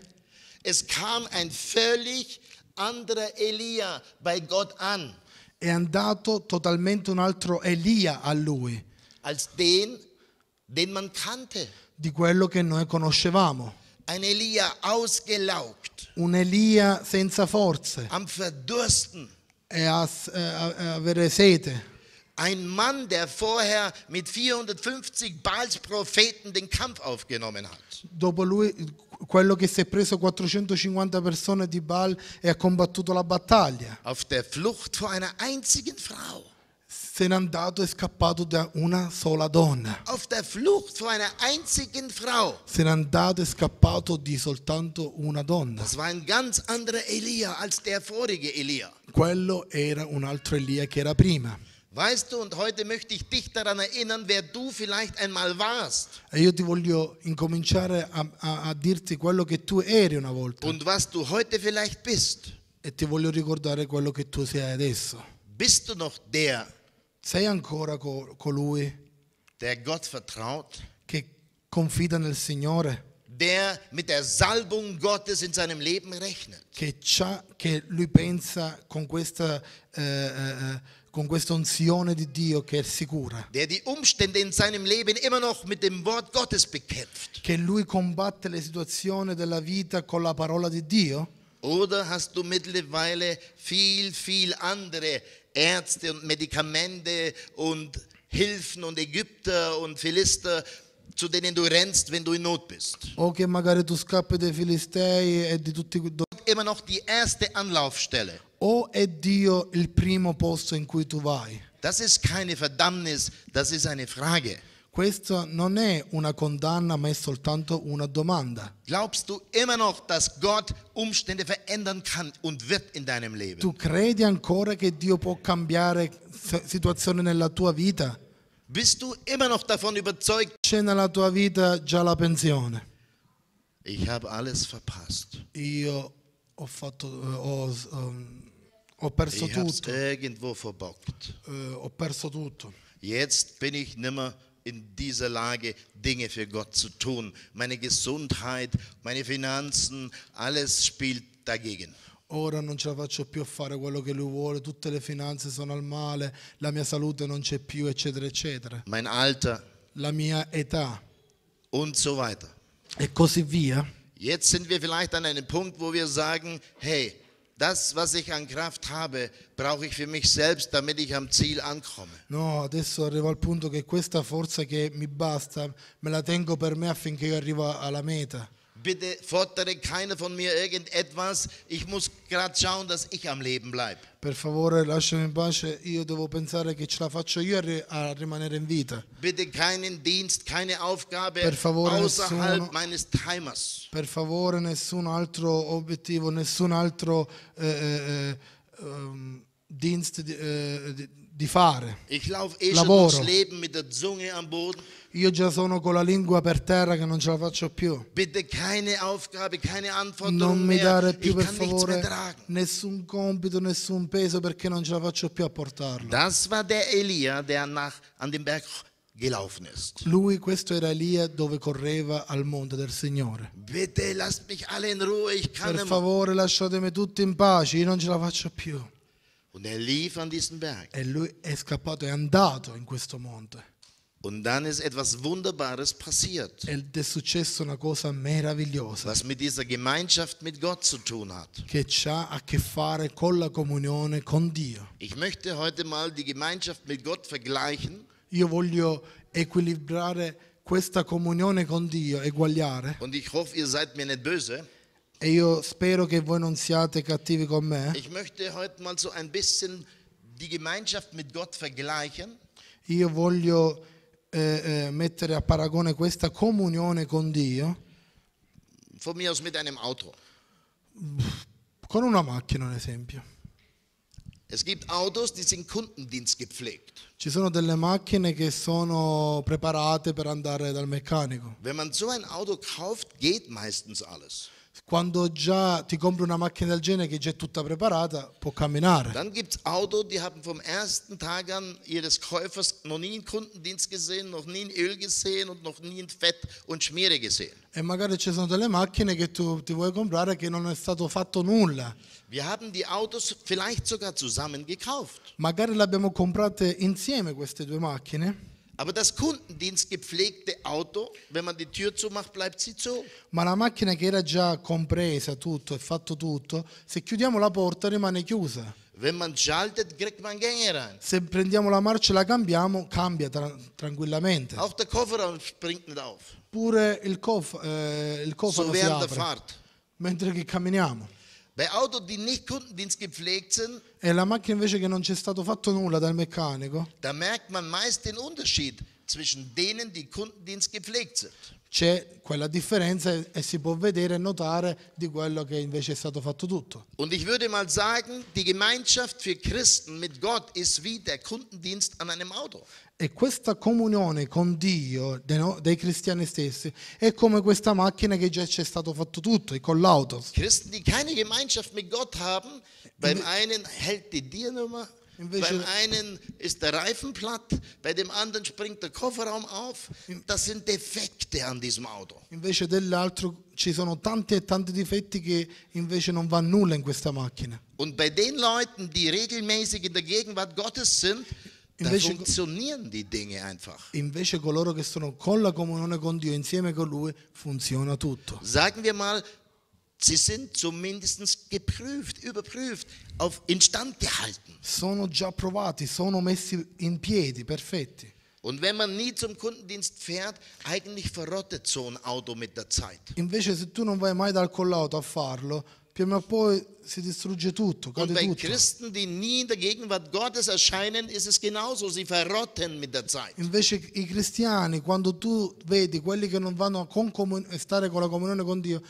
Es kam ein völlig anderer Elia bei Gott an, È andato totalmente un altro Elia a lui, als den man kannte. di quello che noi conoscevamo. Ein Elia ausgelaugt, Un Elia senza forze am Verdursten. e a avere sete. Ein Mann, der vorher mit 450 Baals Propheten den Kampf aufgenommen hat. Dopo lui, quello che si è preso 450 persone di Baal e ha combattuto la battaglia. Auf der Flucht vor einer einzigen Frau. Se n'è andato e scappato da una sola donna. Auf der Flucht vor einer einzigen Frau. Se n'è andato e scappato di soltanto una donna. Das war ein ganz anderer Elia als der vorige Elia. Quello era un altro Elia che era prima. Weißt du, und heute möchte ich dich daran erinnern, wer du vielleicht einmal warst E io ti voglio incominciare a dirti quello che tu eri una volta. und was du heute vielleicht bist. E ti voglio ricordare quello che tu sei adesso. Bist du noch der, Sei ancora colui der Gott vertraut, che confida nel Signore, der mit der Salbung Gottes in seinem Leben rechnet? che lui pensa con questa unzione di Dio che è sicura, Der die Umstände in seinem Leben immer noch mit dem Wort Gottes bekämpft? che lui combatte le situazioni della vita con la parola di Dio? Oder hast du mittlerweile viel andere Ärzte und Medikamente und Hilfen und Ägypter und Philister, zu denen du rennst, wenn du in Not bist? O che magari tu scappi dai Filistei e di tutti immer noch die erste Anlaufstelle. O è Dio il primo posto in cui tu vai? Das ist keine Verdammnis, das ist eine Frage. Questa non è una condanna, ma è soltanto una domanda. Glaubst du immer noch, dass Gott Umstände verändern kann und wird in deinem Leben? Tu credi ancora che Dio può cambiare situazioni nella tua vita? Bist du immer noch davon überzeugt? C'è nella tua vita già la pensione. Ich habe alles verpasst. Io ho perso Ich habe es tutto. irgendwo verbockt. Ho perso tutto. Jetzt bin ich nimmer in dieser Lage, Dinge für Gott zu tun. Meine Gesundheit, meine Finanzen, alles spielt dagegen. Ora non ce la faccio più a fare quello che lui vuole, tutte le finanze sono al male, la mia salute non c'è più, eccetera, eccetera. Mein Alter La mia età und so weiter. e così via. Jetzt sind wir vielleicht an einem Punkt, wo wir sagen, hey, das, was ich an Kraft habe, brauche ich für mich selbst, damit ich am Ziel ankomme. No, adesso arrivo al punto che questa forza che mi basta, me la tengo per me affinché io arrivo alla meta. Bitte fordere keiner von mir irgendetwas. Ich muss gerade schauen, dass ich am Leben bleibe. Per favore, lasciami in pace, io devo pensare che ce la faccio io a rimanere in vita. Bitte keinen Dienst, keine Aufgabe Per favore, außerhalb nessuno. meines Timers. Per favore, nessun altro obiettivo, nessun altro dienst di fare. Ich laufe schon Lavoro. durchs Leben mit der Zunge am Boden. Io già sono con la lingua per terra che non ce la faccio più. Bitte keine Aufgabe, keine Non Anforderung mi mehr. dare più Ich per kann nichts mehr favore tragen. nessun compito, nessun peso perché non ce la faccio più a portarlo. Das war der Elia, der an den Berg gelaufen ist. Lui, questo era Elia dove correva al monte del Signore. Bitte lasst mich alle in Ruhe, ich kann Per nicht mehr. favore lasciatemi tutti in pace, io non ce la faccio più. Und er lief an diesen Berg. E lui è scappato, è andato in questo monte. Und dann ist etwas Wunderbares passiert, Ed è successa una cosa meravigliosa was mit dieser Gemeinschaft mit Gott zu tun hat. che ha a che fare con la comunione con Dio. Ich möchte heute mal die Gemeinschaft mit Gott vergleichen Io voglio equilibrare questa comunione con Dio, eguagliare. und ich hoffe, ihr seid mir nicht böse. E io spero che voi non siate cattivi con me. Ich möchte heute mal so ein bisschen die Gemeinschaft mit Gott vergleichen Io voglio mettere a paragone questa comunione con Dio von mir aus mit einem Auto. con una macchina, un esempio. Es gibt Autos, die sind Kundendienst gepflegt. Ci sono delle macchine che sono preparate per andare dal meccanico. Wenn man so ein Auto kauft, geht meistens alles. Quando già ti compri una macchina del genere che già è tutta preparata, può camminare. Dann gibt es Autos, die haben vom ersten Tag an ihres Käufers noch nie einen Kundendienst gesehen, noch nie ein Öl gesehen und noch nie ein Fett und Schmiere gesehen. E magari ci sono delle macchine che tu ti vuoi comprare che non è stato fatto nulla. Wir haben die Autos vielleicht sogar zusammen gekauft. Magari le abbiamo comprate insieme queste due macchine, Aber das Kundendienst gepflegte Auto, wenn man die Tür zumacht, bleibt sie zu. ma la macchina che era già compresa tutto e fatto tutto, se chiudiamo la porta rimane chiusa. Wenn man schaltet, kriegt man Gänge rein. Se prendiamo la marcia e la cambiamo, cambia tranquillamente. Auch der Kofferraum springt nicht auf. Pure il cofano So si während der apre Fahrt. mentre che camminiamo. Bei Autos, die nicht Kundendienst gepflegt sind, E la macchina invece che non c'è stato fatto nulla dal meccanico, da merkt man meist den Unterschied zwischen denen, die Kundendienst gepflegt sind. c'è quella differenza e si può vedere e notare di quello che invece è stato fatto tutto. Und ich würde mal sagen, die Gemeinschaft für Christen mit Gott ist wie der Kundendienst an einem Auto. E questa comunione con Dio dei cristiani stessi è come questa macchina che già c'è stato fatto tutto, e con l'auto. Christen, die keine Gemeinschaft mit Gott haben, beim einen hält die Dirnummer, beim einen ist der Reifen platt, bei dem anderen springt der Kofferraum auf. Das sind Defekte an diesem Auto. Invece dell'altro ci sono tanti e tanti difetti che invece non va nulla in questa macchina. Und bei den Leuten, die regelmäßig in der Gegenwart Gottes sind, da funktionieren die Dinge einfach. Invece coloro che sono con la comunione con Dio, insieme con Lui, funziona tutto. Sagen wir mal, sie sind zumindest geprüft, überprüft, instand gehalten. Sono già provati, sono messi in piedi, perfetti. Und wenn man nie zum Kundendienst fährt, eigentlich verrottet so ein Auto mit der Zeit. Invece se tu non vai mai dal collauto a farlo, prima o poi si distrugge tutto, Und cade bei tutto. Christen, die nie in der Gegenwart Gottes erscheinen, ist es genauso. Sie verrotten mit der Zeit. Invece i cristiani, quando tu vedi quelli che non vanno a stare con la comunione con Dio,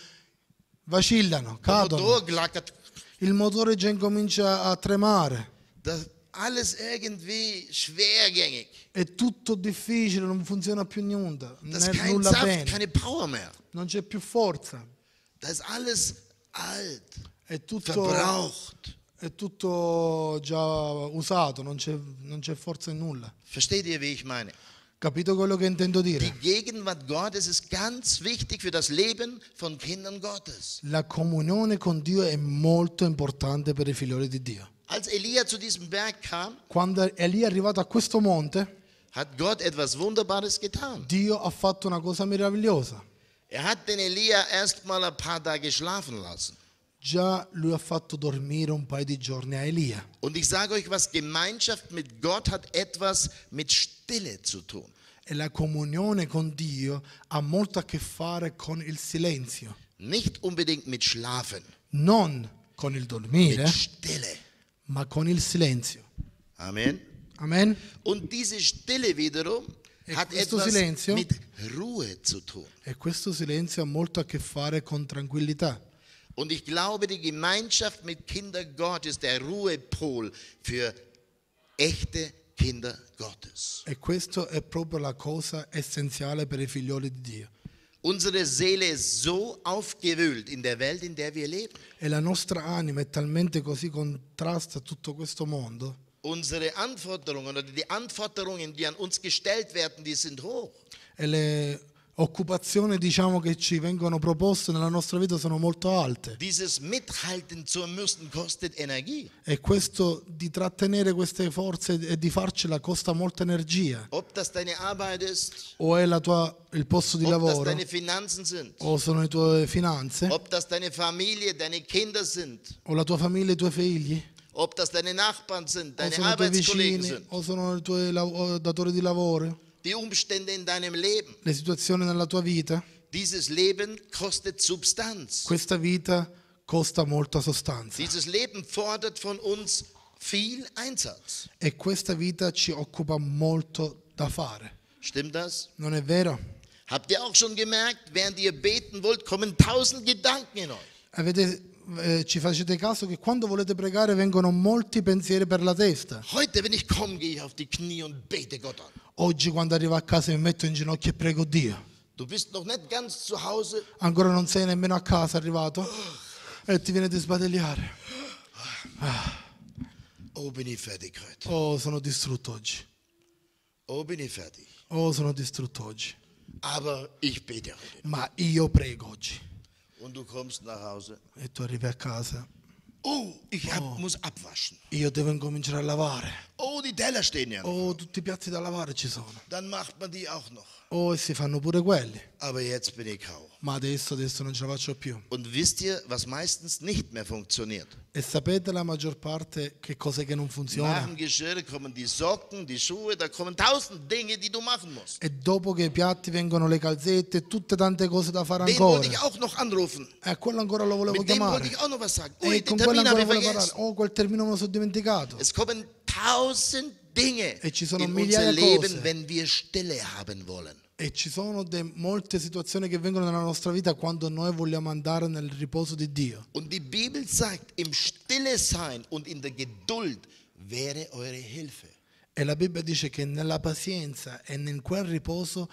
vacillano, Der cadono, Motor glackert. il motore già incomincia a tremare, Das alles irgendwie schwergängig. è tutto difficile, non funziona più niente, Da ist non è kein nulla Saft, bene, keine Power mehr. non c'è più forza, Da ist alles alt, è tutto, verbraucht. è tutto già usato, non c'è forza in nulla. Versteht ihr, wie ich meine? Capito quello che intendo Die dire? Gegenwart Gottes ist ganz wichtig für das Leben von Kindern Gottes. La comunione con Dio è molto importante per i figlioli di Dio. Als Elia zu diesem Berg kam, Quando Elia è arrivato a questo monte, hat Gott etwas Wunderbares getan. Dio ha fatto una cosa meravigliosa. Hat den Elia erst mal ein paar Tage schlafen lassen. Già lui ha fatto dormire un paio di giorni a Elia. Und ich sage euch was, Gemeinschaft mit Gott hat etwas mit Stille zu tun. E la comunione con Dio ha molto a che fare con il silenzio, Nicht unbedingt mit Schlafen, non con il dormire, mit Stille. ma con il silenzio. Amen. Amen? Und diese Stille wiederum hat questo etwas silenzio? mit Ruhe zu tun. E questo silenzio ha molto a che fare con tranquillità. Und ich glaube, die Gemeinschaft mit Kindern Gottes ist der Ruhepol für echte Kinder Gottes. E questa è proprio la cosa essenziale per i figlioli di Dio. Unsere Seele ist so aufgewühlt in der Welt, in der wir leben. E la nostra anima è talmente così contrasta a tutto questo mondo. Unsere Anforderungen oder die Anforderungen, die an uns gestellt werden, die sind hoch. E le occupazioni, diciamo, che ci vengono proposte nella nostra vita sono molto alte. Dieses Mithalten zu müssen kostet Energie. E questo di trattenere queste forze e di farcela costa molta energia. Ob das deine Arbeit ist, O è il posto di ob das lavoro, deine Finanzen sind, o sono le tue finanze, ob das deine Familie, deine Kinder sind, o la tua famiglia e i tuoi figli, ob das deine Nachbarn sind, o deine sono i tuoi Arbeitskollegen vicini, sind, o sono i tuoi datori di lavoro, die Umstände in deinem Leben. le situazioni nella tua vita. Dieses Leben kostet Substanz. Questa vita costa molta sostanza Dieses Leben fordert von uns viel Einsatz. e questa vita ci occupa molto da fare. Stimmt das? Non è vero? Habt ihr auch schon gemerkt, während ihr beten wollt, kommen 1000 Gedanken in euch. Ci facete caso che quando volete pregare vengono molti pensieri per la testa. Heute, wenn ich komme, gehe ich auf die Knie und bete Gott an. Oggi quando arrivo a casa mi metto in ginocchio e prego Dio. Du bist noch nicht ganz zu Hause. Ancora non sei nemmeno a casa arrivato e ti viene di sbadigliare. Oh, bin ich fertig heute. Oh, sono distrutto oggi. Oh, bin ich fertig. Oh, sono distrutto oggi. Aber ich bete heute. Ma io prego oggi. Und du kommst nach Hause. E tu arrivi a casa. Oh, ich muss abwaschen. Io devo incominciare a lavare. Oh, die Teller stehen ja noch. Oh, tutti i piatti da lavare ci sono. Dann macht man die auch noch. Oh, e si fanno pure quelli. Aber jetzt bin ich Kau. Ma adesso non ce la faccio più. Und wisst ihr, was meistens nicht mehr funktioniert? E sapete la maggior parte che cos'è che non Nach funziona? dem Geschirr kommen die Socken, die Schuhe, da kommen 1000 Dinge, die du machen musst. E dopo che i piatti vengono le calzette e tutte tante cose da fare Den wollte ancora. ich auch noch anrufen. E quello ancora lo volevo Mit dem wollte chiamare. ich auch noch was sagen. Oh, E den con quello Termin habe ancora ich volevo parlare. vergessen. Oh, quel termine me lo sono dimenticato. Es kommen 1000 Dinge E ci sono in migliaia unser di Leben, cose. wenn wir Stille haben wollen. E ci sono molte situazioni che vengono nella nostra vita quando noi vogliamo andare nel riposo di Dio. Und die Bibel sagt, im Stille sein und in der Geduld wäre eure Hilfe. E la Bibbia dice che nella pazienza e in quel riposo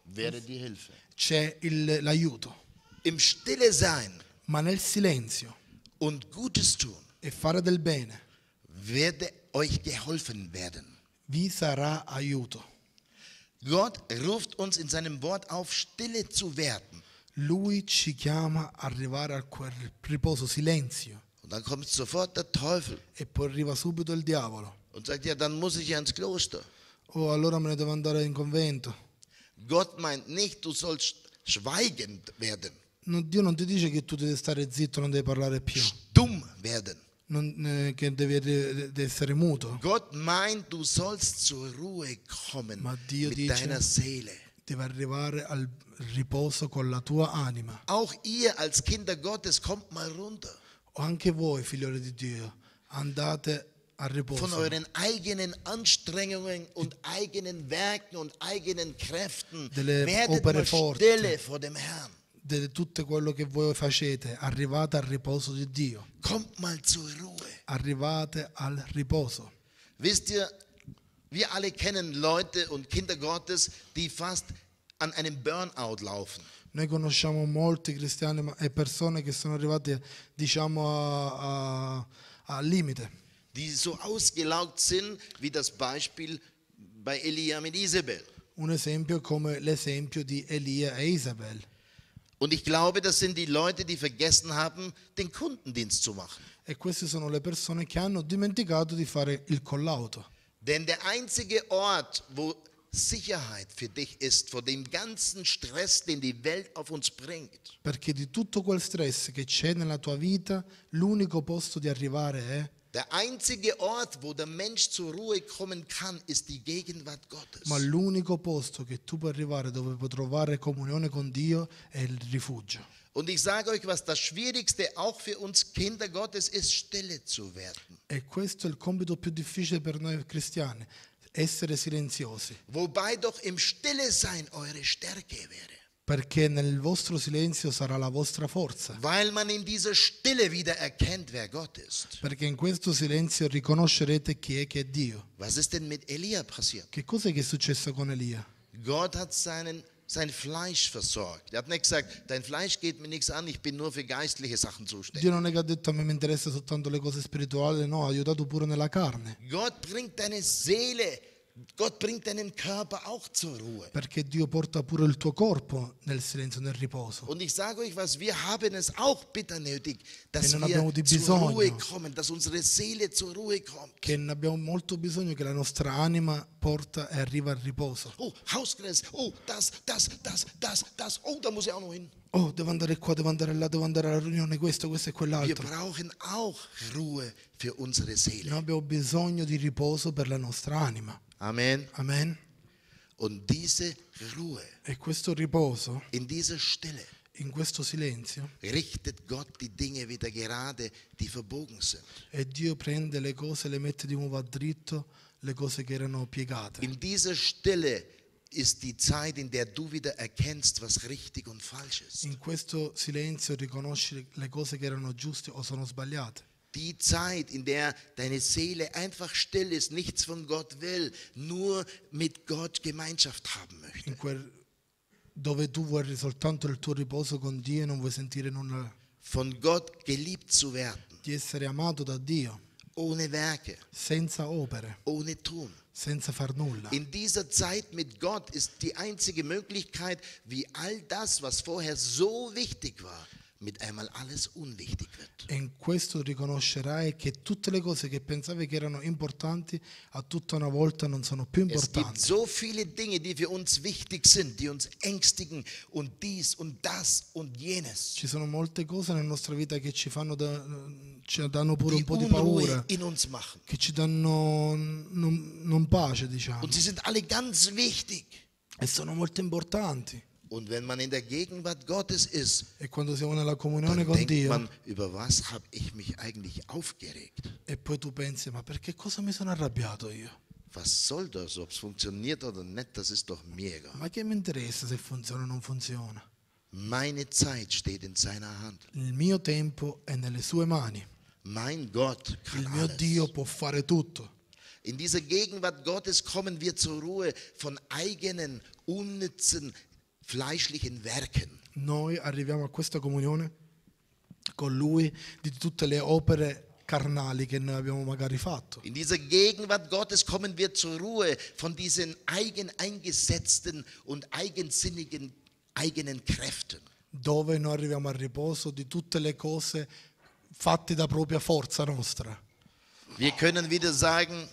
Wäre die Hilfe. c'è l'aiuto. Im Stille sein Ma nel silenzio und Gutes tun, e fare del bene werde euch geholfen werden. vi sarà aiuto. Gott ruft uns in seinem Wort auf, stille zu werden. Lui ci chiama a arrivare a quel riposo, silenzio. Und dann kommt sofort der Teufel E poi arriva subito il diavolo. und sagt, ja, dann muss ich ja ins Kloster. Oh, allora me ne devo andare in convento. Gott meint nicht, du sollst schweigend werden, No, Dio non ti dice che tu devi stare zitto, non devi parlare più, stumm werden. che devi essere muto. Gott meint, du sollst zur Ruhe kommen Ma Dio mit dice- deiner Seele. Deve arrivare al riposo con la tua anima. Auch ihr als Kinder Gottes kommt mal runter O anche voi, figlioli di Dio, andate al von riposo euren eigenen Anstrengungen und eigenen Werken und eigenen Kräften. Delle Werdet opere mal forti. stille vor dem Herrn. di tutto quello che voi facete. Arrivate al riposo di Dio. Kommt mal zur Ruhe. Arrivate al riposo. Wisst ihr, wir alle kennen Leute und Kinder Gottes, die fast an einem Burnout laufen. Noi conosciamo molti cristiani e persone che sono arrivate, diciamo, al limite, Die so ausgelaugt sind, wie das Beispiel bei Elia mit Isabel. un esempio come l'esempio di Elia e Isabel. Und ich glaube, das sind die Leute, die vergessen haben, den Kundendienst zu machen. E queste sono le persone che hanno dimenticato di fare il collauto. Denn der einzige Ort, wo Sicherheit für dich ist, vor dem ganzen Stress, den die Welt auf uns bringt, Perché di tutto quel stress che c'è nella tua vita, l'unico posto di arrivare è, der einzige Ort, wo der Mensch zur Ruhe kommen kann, ist die Gegenwart Gottes. ma l'unico posto che tu puoi arrivare dove puoi trovare comunione con Dio è il rifugio. Und ich sage euch, was das Schwierigste auch für uns Kinder Gottes ist, stille zu werden. E questo è il compito più difficile per noi cristiani, essere silenziosi. Wobei doch im Stille sein eure Stärke wäre. Perché nel vostro silenzio sarà la vostra forza. Weil man in dieser Stille wieder erkennt, wer Gott ist. Perché in questo silenzio riconoscerete chi è che è Dio. Was ist denn mit Elia passiert? Che cosa è successo con Elia? Gott hat sein Fleisch versorgt. Er hat nicht gesagt, dein Fleisch geht mir nichts an, ich bin nur für geistliche Sachen zuständig. Dio non è che ha detto a me mi interessa soltanto le cose spirituali, no, ha aiutato pure nella carne. Gott bringt deine Seele, Gott bringt deinen Körper auch zur Ruhe. Perché Dio porta pure il tuo corpo nel silenzio, nel riposo. Und ich sage euch was, wir haben es auch bitter nötig, dass non abbiamo wir di zur bisogno. Ruhe kommen, dass unsere Seele zur Ruhe kommt. Che ne abbiamo molto bisogno che la nostra anima porta e arriva al riposo. Oh, Hauskreis, oh, das, oh, da muss ich auch noch hin. Oh, devo andare qua, devo andare là, devo andare alla riunione, questo e Wir quell'altro. brauchen auch Ruhe für unsere Seele. Noi abbiamo bisogno di riposo per la nostra anima. Amen. Amen. Und diese Ruhe, E questo riposo, in dieser Stille, in questo silenzio, richtet Gott die Dinge wieder gerade, die verbogen sind. e Dio prende le cose e le mette di nuovo a dritto, le cose che erano piegate. In dieser Stille ist die Zeit, in der du wieder erkennst, was richtig und falsch ist. In questo silenzio riconosci le cose che erano giuste o sono sbagliate. Die Zeit, in der deine Seele einfach still ist, nichts von Gott will, nur mit Gott Gemeinschaft haben möchte. Dove tu vuoi soltanto il tuo riposo con Dio e non vuoi sentire nulla, Von Gott geliebt zu werden, di essere amato da Dio, ohne Werke, senza opere, ohne Tun. senza far nulla. In dieser Zeit mit Gott ist die einzige Möglichkeit, wie all das, was vorher so wichtig war, mit einmal alles unwichtig wird. E in questo riconoscerai che tutte le cose che pensavi che erano importanti a tutta una volta non sono più Es gibt importanti. so viele Dinge, die für uns wichtig sind, die uns ängstigen und dies und das und jenes, Ci sono molte cose nella nostra vita che ci danno pure die un po' di Unruhe paura, in uns machen. che ci danno non pace, diciamo. Und sie sind alle ganz wichtig. E sono molto importanti. Und wenn man in der Gegenwart Gottes ist, E quando siamo nella comunione dann con denkt Dio, man, über was habe ich mich eigentlich aufgeregt? e poi tu pensi, ma perché cosa mi sono arrabbiato io? Was soll das? Ob es funktioniert oder nicht, das ist doch mir egal. Ma che mi interessa se funziona o non funziona? Meine Zeit steht in seiner Hand. Il mio tempo è nelle sue mani. Mein Gott kann Il mio alles. Dio può fare tutto. In dieser Gegenwart Gottes kommen wir zur Ruhe von eigenen, unnützen, fleischlichen Werken. Noi arriviamo a questa comunione con Lui di tutte le opere carnali che noi abbiamo magari fatto. In dieser Gegenwart Gottes kommen wir zur Ruhe von diesen eingesetzten und eigensinnigen eigenen Kräften. Dove noi arriviamo al riposo di tutte le cose fatte da propria forza nostra. Wir können wieder sagen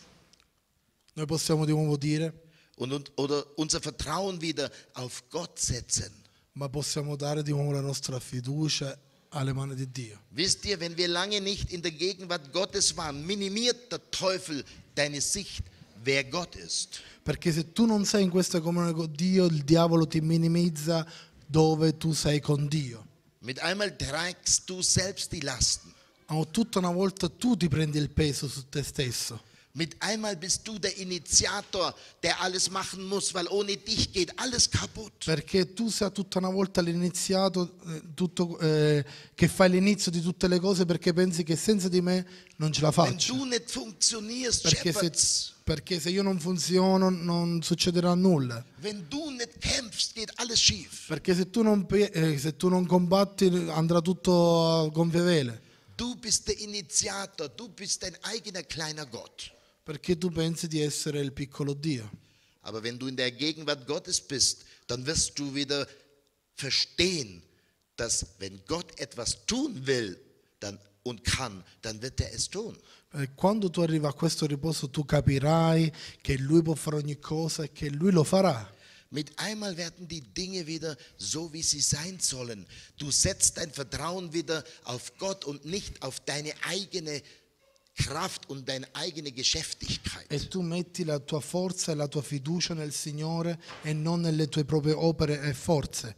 Noi possiamo di nuovo dire, oder unser Vertrauen wieder auf Gott setzen. ma possiamo dare di nuovo la nostra fiducia alle mani di Dio. Wisst ihr, wenn wir lange nicht in der Gegenwart Gottes waren, minimiert der Teufel deine Sicht, wer Gott ist. Perché se tu non sei in questa comunione con Dio, il diavolo ti minimizza dove tu sei con Dio. Mit einmal trägst du selbst die Lasten. Tutta una volta tu ti prendi il peso su te stesso. Mit einmal bist du der Initiator, der alles machen muss, weil ohne dich geht alles kaputt. Perché tu sei tutta una volta l'iniziato, che fai l'inizio di tutte le cose perché pensi che senza di me non ce la Wenn faccio. du nicht funktionierst, Perché Shepherds, se io non funziono non succederà nulla. wenn du nicht kämpfst, geht alles schief. Perché se tu non combatti andrà tutto a gonfie vele. Du bist der Initiator, du bist dein eigener kleiner Gott. Perché tu pensi di essere il piccolo Dio. Aber wenn du in der Gegenwart Gottes bist, dann wirst du wieder verstehen, dass wenn Gott etwas tun will und kann, dann wird er es tun. Quando tu arrivi a questo riposo tu capirai che Lui può fare ogni cosa e che Lui lo farà. Mit einmal werden die Dinge wieder so, wie sie sein sollen. Du setzt dein Vertrauen wieder auf Gott und nicht auf deine eigene Kraft und deine eigene Geschäftigkeit. E tu metti la tua forza e la tua fiducia nel Signore e non nelle tue proprie opere e forze.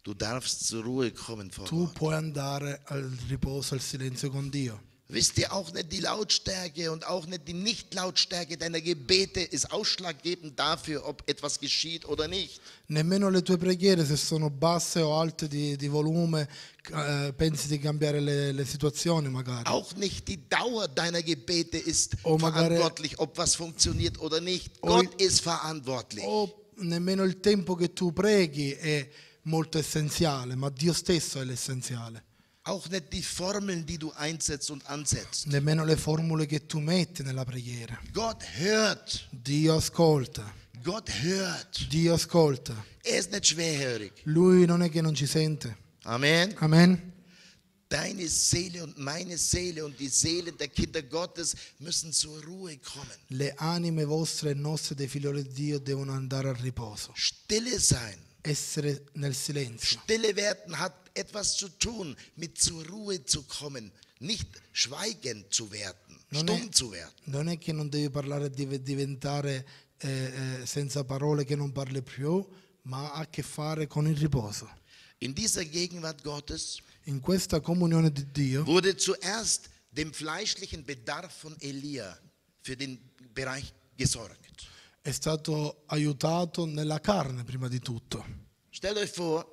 Du darfst zur Ruhe kommen vor Tu Gott. puoi andare al riposo, al silenzio con Dio. Wisst ihr, auch nicht die Lautstärke und auch nicht die Nichtlautstärke deiner Gebete ist ausschlaggebend dafür, ob etwas geschieht oder nicht. Nemmeno le tue preghiere, se sono basse o alte di volume, pensi di cambiare le situazioni magari. Auch nicht die Dauer deiner Gebete ist Oh, magari- verantwortlich, ob was funktioniert oder nicht. Oh, Gott ist verantwortlich. O nemmeno il tempo che tu preghi è molto essenziale, ma Dio stesso è l'essenziale. Auch nicht die Formeln, die du einsetzt und ansetzt. Nemmeno le formule che tu metti nella preghiera. Gott hört. Dio ascolta, Gott hört. Dio ascolta. Er ist nicht schwerhörig. Lui non è che non ci sente. Amen. Amen. Deine Seele und meine Seele und die Seelen der Kinder Gottes müssen zur Ruhe kommen. Le anime vostre e nostre dei figlioli di Dio devono andare al riposo, Stille sein. essere nel silenzio. Stille werden hat etwas zu tun, mit zur Ruhe zu kommen, nicht schweigend zu werden, stumm zu werden. Non è che non devi parlare di diventare senza parole che non parli più, ma ha a che fare con il riposo. In dieser Gegenwart Gottes In questa comunione di Dio wurde zuerst dem fleischlichen Bedarf von Elia für den Bereich gesorgt. è stato aiutato nella carne prima di tutto. Stellt euch vor,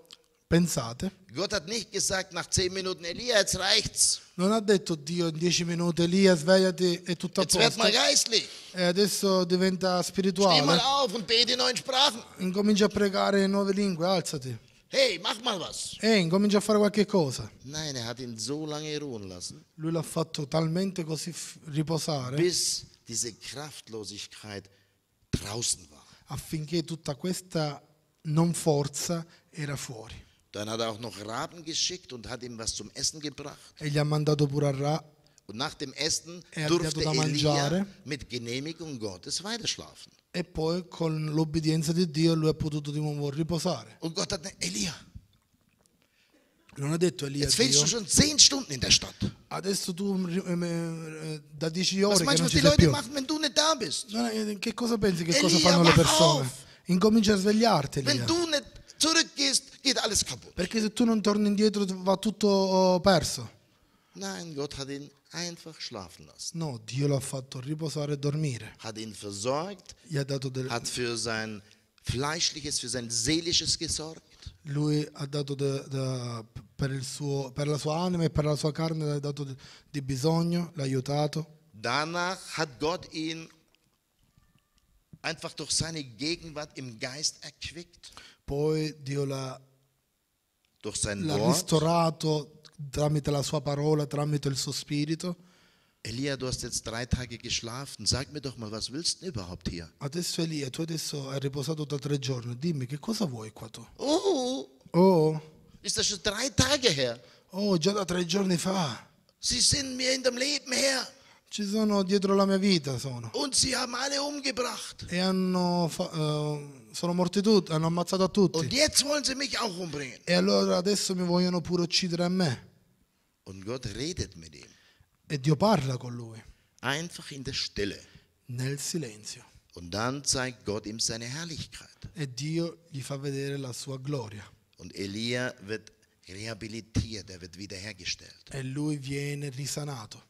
Pensate, Gott hat nicht gesagt nach 10 Minuten, Elia, jetzt reicht's. non ha detto Dio in 10 minuti, Elia svegliati, è tutto a Jetzt werd posto mal geistlich. e adesso diventa Steh spirituale. mal auf und bete in neuen Sprachen. Incomincia a pregare in nuove lingue, alzati. Hey, mach mal was. Incomincia a fare qualche cosa. Nein, er hat ihn so lange ruhen lassen, Lui l'ha fatto talmente così riposare bis diese Kraftlosigkeit draußen war. affinché tutta questa non forza era fuori. Dann hat er auch noch Raben geschickt und hat ihm was zum Essen gebracht. E gli ha mandato pure a Und nach dem Essen E ha durfte dato da mangiare. Elia mit Genehmigung Gottes weiterschlafen. e poi con l'obbedienza di Dio lui ha potuto di nuovo riposare. Und Gott hat, Elia, Non ha detto Elia, jetzt fehlst Dio, du schon 10 Stunden in der Stadt. adesso tu da 10 Was ore che meinst du, non was ci die sei Leute più. machen, wenn du nicht da bist? Che cosa pensi che cosa Elia, fanno le wach persone? auf! Incomincia a svegliarti, Wenn Elia. du nicht zurückgehst, geht alles kaputt. Perché se tu non torni indietro va tutto perso. Nein, Gott hat ihn einfach schlafen lassen. No, Dio l'ha fatto riposare e dormire. Hat ihn versorgt, Gli ha dato hat für sein fleischliches, für sein seelisches gesorgt. lui ha dato per la sua anima e per la sua carne ha dato di bisogno, l'ha aiutato. Danach hat Gott ihn einfach durch seine Gegenwart im Geist erquickt, Poi Dio l'ha durch sein l'ha Wort. ristorato tramite la sua parola, tramite il suo spirito. Elia, du hast jetzt 3 Tage geschlafen. Sag mir doch mal, was willst du denn überhaupt hier? Adesso Elia, tu adesso hai riposato da 3 giorni, dimmi che cosa vuoi qua tu? Oh, ist das schon 3 Tage her? Già da 3 giorni fa, Sie sind mir in dem Leben her ci sono dietro la mia vita, und sie haben alle umgebracht. e sono morti tutti, hanno ammazzato a tutti. Und jetzt wollen sie mich auch umbringen. E allora adesso mi vogliono pure uccidere a me. Und Gott redet mit ihm. E Dio parla con lui, Einfach in der Stille. nel silenzio. Und dann zeigt Gott ihm seine Herrlichkeit. e Dio gli fa vedere la sua gloria. Und Elia wird rehabilitiert, er wird wiederhergestellt. E lui viene risanato.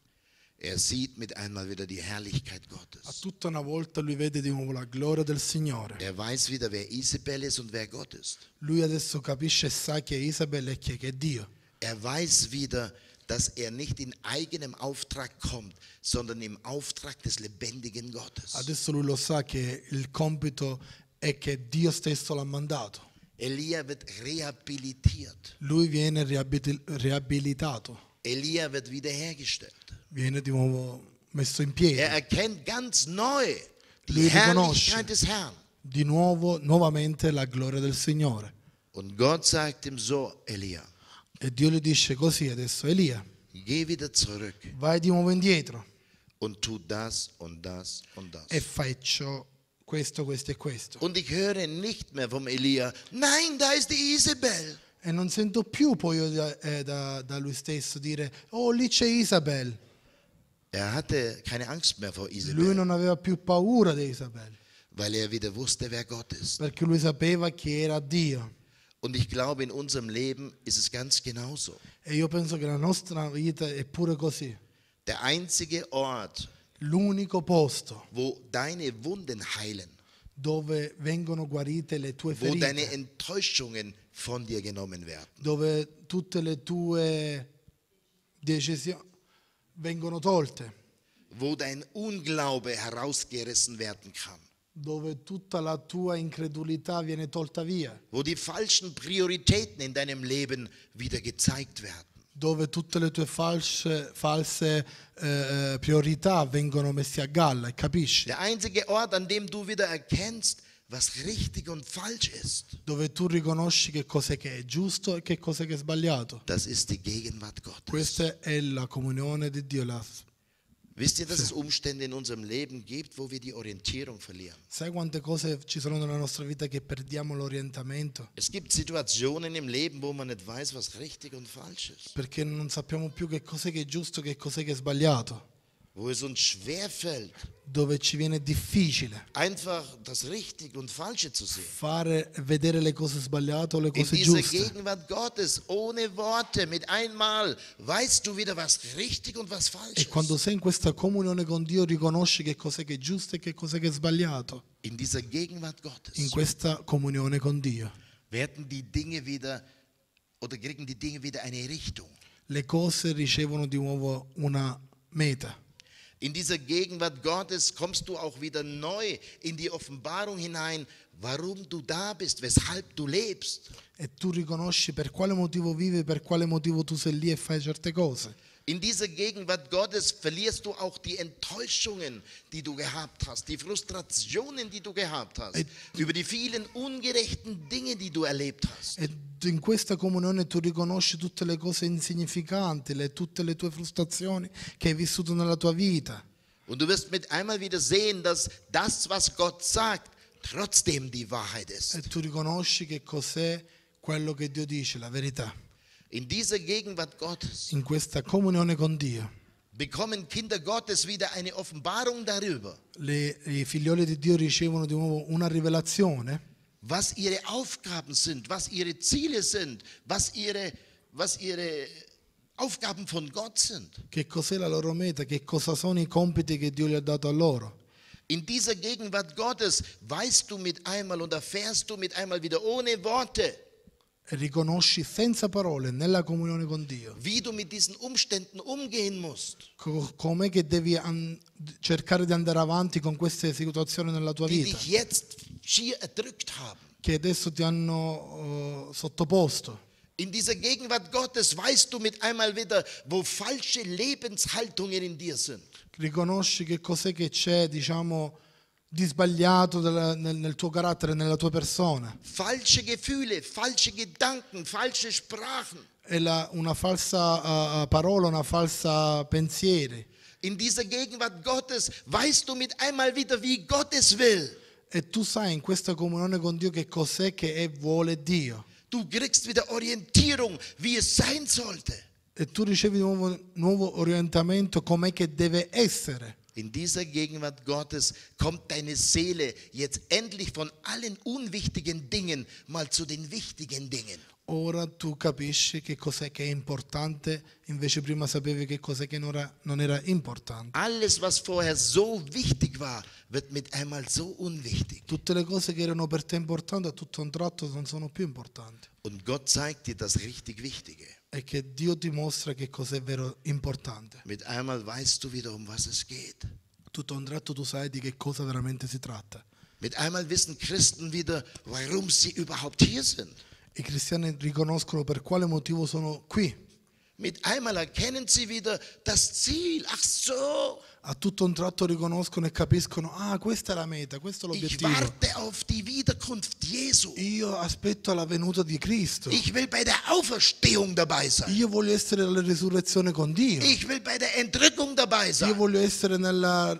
Er sieht mit einmal wieder die Herrlichkeit A Gottes. tutta una volta lui vede di nuovo la gloria del Signore. Er weiß wieder, wer Isabel ist und wer Gott ist. Lui adesso capisce e sa chi è Isabel e chi è Dio. Er weiß wieder, dass er nicht in eigenem Auftrag kommt, sondern im Auftrag des lebendigen Gottes. Adesso lui lo sa che il compito è che Dio stesso l'ha mandato. Elia wird rehabilitiert. Lui viene riabilitato, Elia wird wiederhergestellt. viene di nuovo messo in piedi. Er erkennt ganz neu die Lui riconosce Herrlichkeit des Herrn. di nuovo, nuovamente la gloria del Signore. Und Gott sagt ihm so, Elia, E Dio gli dice così adesso: Elia, geh wieder zurück vai di nuovo indietro und tu das und das und das. e fai ciò, questo, questo e questo. Und ich höre nicht mehr vom Elia, nein, da ist die Isabel. E non sento più poi io da lui stesso dire: oh, lì c'è Isabel. Er hatte keine Angst mehr vor Lui Isabel, non aveva più paura di Isabel, weil er wieder wusste, wer Gott ist. perché lui sapeva chi era Dio. Und ich glaube, in unserem Leben ist es ganz genauso. E io penso che la nostra vita è pure così. Der einzige Ort, L'unico posto wo deine Wunden heilen, dove vengono guarite le tue wo deine ferite, Enttäuschungen von dir genommen werden, dove tutte le tue decisioni vengono tolte, wo dein Unglaube herausgerissen werden kann, dove tutta la tua incredulità viene tolta via, wo die falschen Prioritäten in deinem Leben wieder gezeigt werden. dove tutte le tue false priorità vengono messe a galla, e capisci? Der einzige Ort, an dem du wieder erkennst, was richtig und falsch ist, Dove tu riconosci che cos'è che è giusto e che cos'è che è sbagliato. das ist die Gegenwart Gottes. Questa è la comunione di Dio. Wisst ihr, dass es Umstände in unserem Leben gibt, wo wir die Orientierung verlieren? Sai quante cose ci sono nella nostra vita che perdiamo l'orientamento? Es gibt Situationen im Leben, wo man nicht weiß, was richtig und falsch ist. Perché non sappiamo più che cos'è che è giusto e che cos'è che è sbagliato. Wo es uns schwerfällt, Dove ci viene difficile einfach das Richtige und Falsche zu sehen. vedere le cose sbagliate o le In cose dieser giuste. Gegenwart Gottes, ohne Worte, mit einmal, weißt du wieder, was richtig und was falsch E quando ist. sei in questa comunione con Dio riconosci che cos'è che è giusto e che cos'è che è sbagliato. In dieser Gegenwart In Gottes questa comunione con Dio. werden die Dinge wieder oder kriegen die Dinge wieder eine Richtung. Le cose ricevono di nuovo una meta. In dieser Gegenwart Gottes kommst du auch wieder neu in die Offenbarung hinein, warum du da bist, weshalb du lebst. E tu riconosci per quale motivo vivi, per quale motivo tu sei lì e fai certe cose. In dieser Gegenwart Gottes verlierst du auch die Enttäuschungen, die du gehabt hast, die Frustrationen, die du gehabt hast, über die vielen ungerechten Dinge, die du erlebt hast. E in questa comunione tu riconosci tutte le cose insignificanti, tutte le tue frustrazioni che hai vissuto nella tua vita. Und du wirst mit einmal wieder sehen, dass das, was Gott sagt, trotzdem die Wahrheit ist. E tu riconosci che cos'è quello che Dio dice, la verità. In dieser Gegenwart Gottes In questa comunione con Dio, bekommen Kinder Gottes wieder eine Offenbarung darüber, i figlioli di Dio ricevono di nuovo una rivelazione was ihre Aufgaben sind, was ihre Ziele sind, was ihre Aufgaben von Gott sind. che cos'è la loro meta, che cosa sono i compiti che Dio gli ha dato a loro. In dieser Gegenwart Gottes weißt du mit einmal und erfährst du mit einmal wieder ohne Worte, E riconosci senza parole nella comunione con Dio wie du mit diesen Umständen umgehen musst, com'è che devi cercare di andare avanti con queste situazioni nella tua die vita dich jetzt schier erdrückt haben. che adesso ti hanno sottoposto. In dieser Gegenwart Gottes weißt du mit einmal wieder, wo falsche Lebenshaltungen in dir sind. Riconosci che cos'è che c'è, diciamo, di sbagliato nel tuo carattere, nella tua persona. Falsche Gefühle, falsche Gedanken, falsche Sprachen. È una falsa parola, una falsa pensieri. In dieser Gegenwart Gottes weißt du mit einmal wieder, wie Gott es will. E tu sai in questa comunione con Dio che cos'è che vuole Dio. Du kriegst wieder Orientierung, wie es sein sollte. E tu ricevi nuovo orientamento com'è che deve essere. In dieser Gegenwart Gottes kommt deine Seele jetzt endlich von allen unwichtigen Dingen mal zu den wichtigen Dingen. Ora tu capisci che cos'è che è importante, invece prima sapevi che cos'è che non era importante. Alles, was vorher so wichtig war, wird mit einmal so unwichtig. Tutte le cose che erano per te importanti a tutto un tratto non sono più importanti. Und Gott zeigt dir das richtig Wichtige. E che Dio ti mostra che cos'è vero importante. Mit einmal weißt du wieder, um was es geht. Tutto un tratto tu sai di che cosa veramente si tratta. Mit einmal wissen Christen wieder, warum sie überhaupt hier sind. I cristiani riconoscono per quale motivo sono qui. Mit einmal erkennen sie wieder das Ziel. Ach so, A tutto un tratto riconoscono e capiscono, questa è la meta, questo è ich l'obiettivo. warte auf die Wiederkunft Jesu. Io aspetto la venuta di Cristo. Ich will bei der Auferstehung dabei sein. Io voglio essere nella risurrezione con Dio. Ich will bei der Entrückung dabei Io sein. voglio essere nella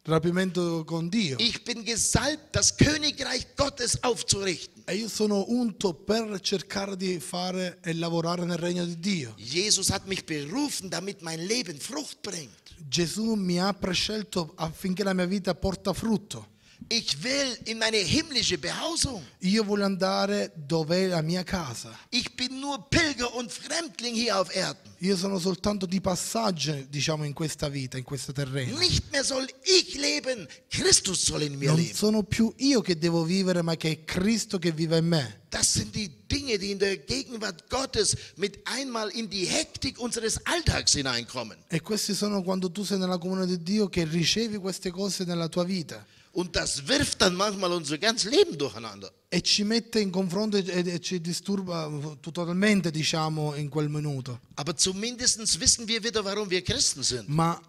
rapimento con Dio. Ich bin gesalbt, das Königreich Gottes aufzurichten. E io sono unto per cercare di fare e lavorare nel regno di Dio. Jesus hat mich berufen, damit mein Leben Frucht bringt. Gesù mi ha prescelto affinché la mia vita porta frutto. Ich will in meine himmlische Behausung. Io voglio andare dove è la mia casa. Ich bin nur Pilger und Fremdling hier auf Erden. Io sono soltanto di passaggio, diciamo, in questa vita, in questo terreno. Nicht mehr soll ich leben, Christus soll in mir Non leben. sono più io che devo vivere, ma che è Cristo che vive in me. Das sind die Dinge, die in der Gegenwart Gottes mit einmal in die Hektik unseres Alltags hineinkommen. E questi sono quando tu sei nella comunione di Dio che ricevi queste cose nella tua vita. Und das wirft dann manchmal unser ganzes Leben durcheinander. E ci mette in confronto e ci disturba totalmente, diciamo, in quel minuto. Aber zumindest wissen wir wieder, warum wir Christen sind. Ma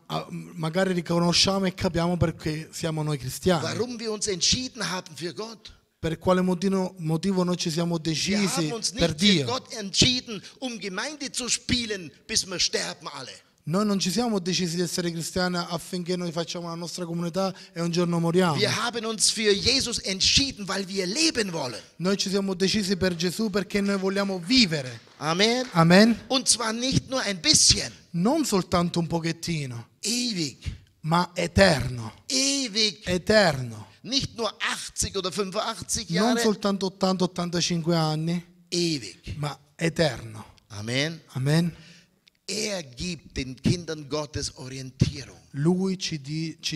magari riconosciamo e capiamo perché siamo noi cristiani. Warum wir uns entschieden haben für Gott. Per quale motivo noi ci siamo Wir decisi haben uns per nicht für Dio. Gott entschieden, um Gemeinde zu spielen, bis wir sterben alle. Noi non ci siamo decisi di essere cristiani affinché noi facciamo la nostra comunità e un giorno moriamo. Wir haben uns für Jesus entschieden, weil wir leben wollen. Noi ci siamo decisi per Gesù perché noi vogliamo vivere. Amen. Amen. Und zwar nicht nur ein bisschen, Non soltanto un pochettino, ewig, ma eterno. ewig. Eterno. Nicht nur 80 oder 85 Non Jahre, soltanto 80-85 anni, ewig. ma eterno. Amen. Amen. Er gibt den Kindern Gottes Orientierung. Lui ci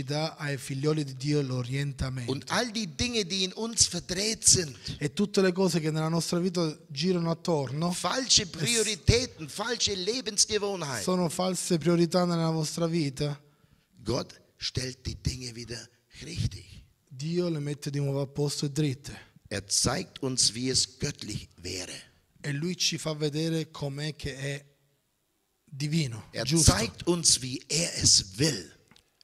dà ai figlioli di Dio l'orientamento. Und all die Dinge, die in uns verdreht sind, E tutte le cose che nella nostra vita girano attorno falsche Prioritäten, falsche Lebensgewohnheiten, sono false priorità nella vostra vita. Gott stellt die Dinge wieder richtig. Dio le mette di nuovo a posto e dritte. Er zeigt uns, wie es göttlich wäre. E Lui ci fa vedere com'è che è divino, Er giusto. zeigt uns, wie er es will.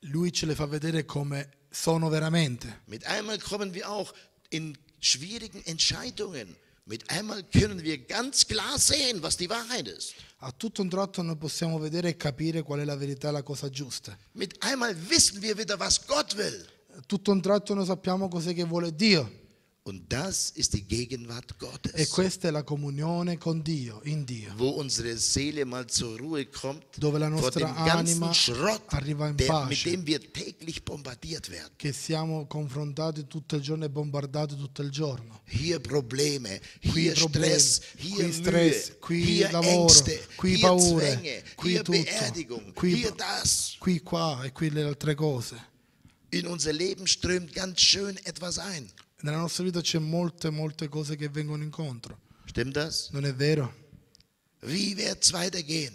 Lui ce le fa vedere come sono veramente. Mit einmal kommen wir auch in schwierigen Entscheidungen. Mit einmal können wir ganz klar sehen, was die Wahrheit ist. A tutto un tratto noi possiamo vedere e capire qual è la verità e la cosa giusta. Mit einmal wissen wir wieder, was Gott will. A tutto un tratto noi sappiamo cos'è che vuole Dio. Und das ist die Gegenwart E Gottes, questa è la comunione con Dio, in Dio. wo unsere Seele mal zur Ruhe kommt Dove la vor dem nostra ganzen anima Schrott, arriva in mit pace. dem wir täglich bombardiert werden. Che siamo confrontati tutto il giorno e bombardati tutto il giorno. Hier Probleme, Qui hier problemi, Stress, hier qui stress, Mühe, qui hier lavoro, Ängste, qui hier paure, Zwänge, qui hier tutto, Beerdigung, qui- hier das. Qui qua e qui le altre cose. In unser Leben strömt ganz schön etwas ein. Nella nostra vita c'è molte cose che vengono incontro. Stimmt das? Non è vero? Wie wird's weitergehen?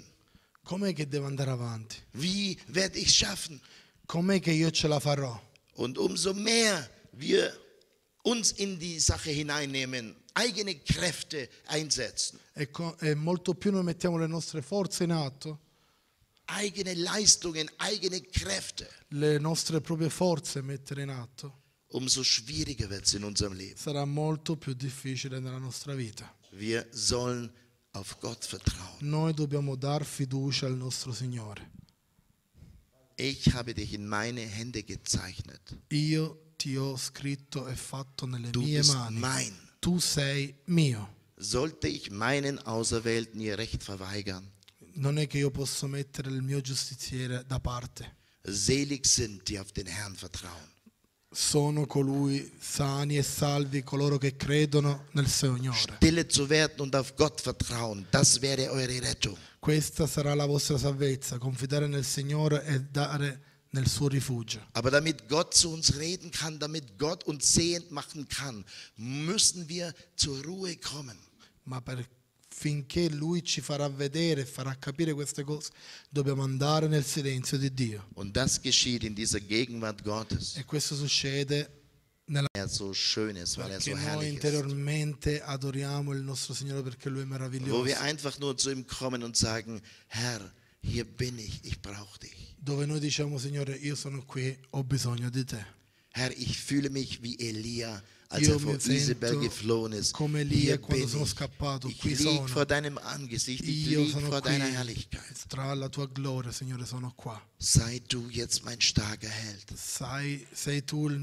Com'è che devo andare avanti? Wie werde ich schaffen? Com'è che io ce la farò? Und umso mehr wir uns in die Sache hineinnehmen, eigene Kräfte einsetzen, E molto più noi mettiamo le nostre forze in atto, eigene Leistungen, eigene Kräfte, le nostre proprie forze mettere in atto, umso schwieriger wird es in unserem Leben. sarà molto più difficile nella nostra vita. Wir sollen auf Gott vertrauen. Noi dobbiamo dar fiducia al nostro Signore. Ich habe dich in meine Hände gezeichnet. Io ti ho scritto e fatto nelle Du mie bist mani. mein. Tu sei mio. Sollte ich meinen Auserwählten ihr Recht verweigern? non è che io posso mettere il mio giustiziere da parte. Selig sind, die auf den Herrn vertrauen. Sono colui sani e salvi coloro che credono nel Signore. Stille zu werden und auf Gott vertrauen, das wäre eure Rettung. Questa sarà la vostra salvezza, confidare nel Signore e dare nel suo rifugio. Aber damit Gott zu uns reden kann, damit Gott uns sehend machen kann, müssen wir zur Ruhe kommen. Ma finché Lui ci farà vedere e farà capire queste cose, dobbiamo andare nel silenzio di Dio. Und das geschieht in dieser Gegenwart Gottes. E questo succede Er so schön ist, weil er perché so noi herrlich ist. interiormente adoriamo il nostro Signore perché Lui è Wo meraviglioso. wir einfach nur zu ihm kommen und sagen, Herr, hier bin ich brauche dich. Dove noi diciamo, Signore, io sono qui, ho bisogno di te. Herr, ich fühle mich wie Elia, als Io er vor mi Isabel sento geflohen ist. come Hier Elia bin quando sono ich. scappato, Ich qui lieg sono. vor deinem Angesicht, ich Io lieg sono vor qui, deiner Herrlichkeit. tra la tua gloria, Signore, sono qua. Sei du jetzt mein starker Held. Sei tu la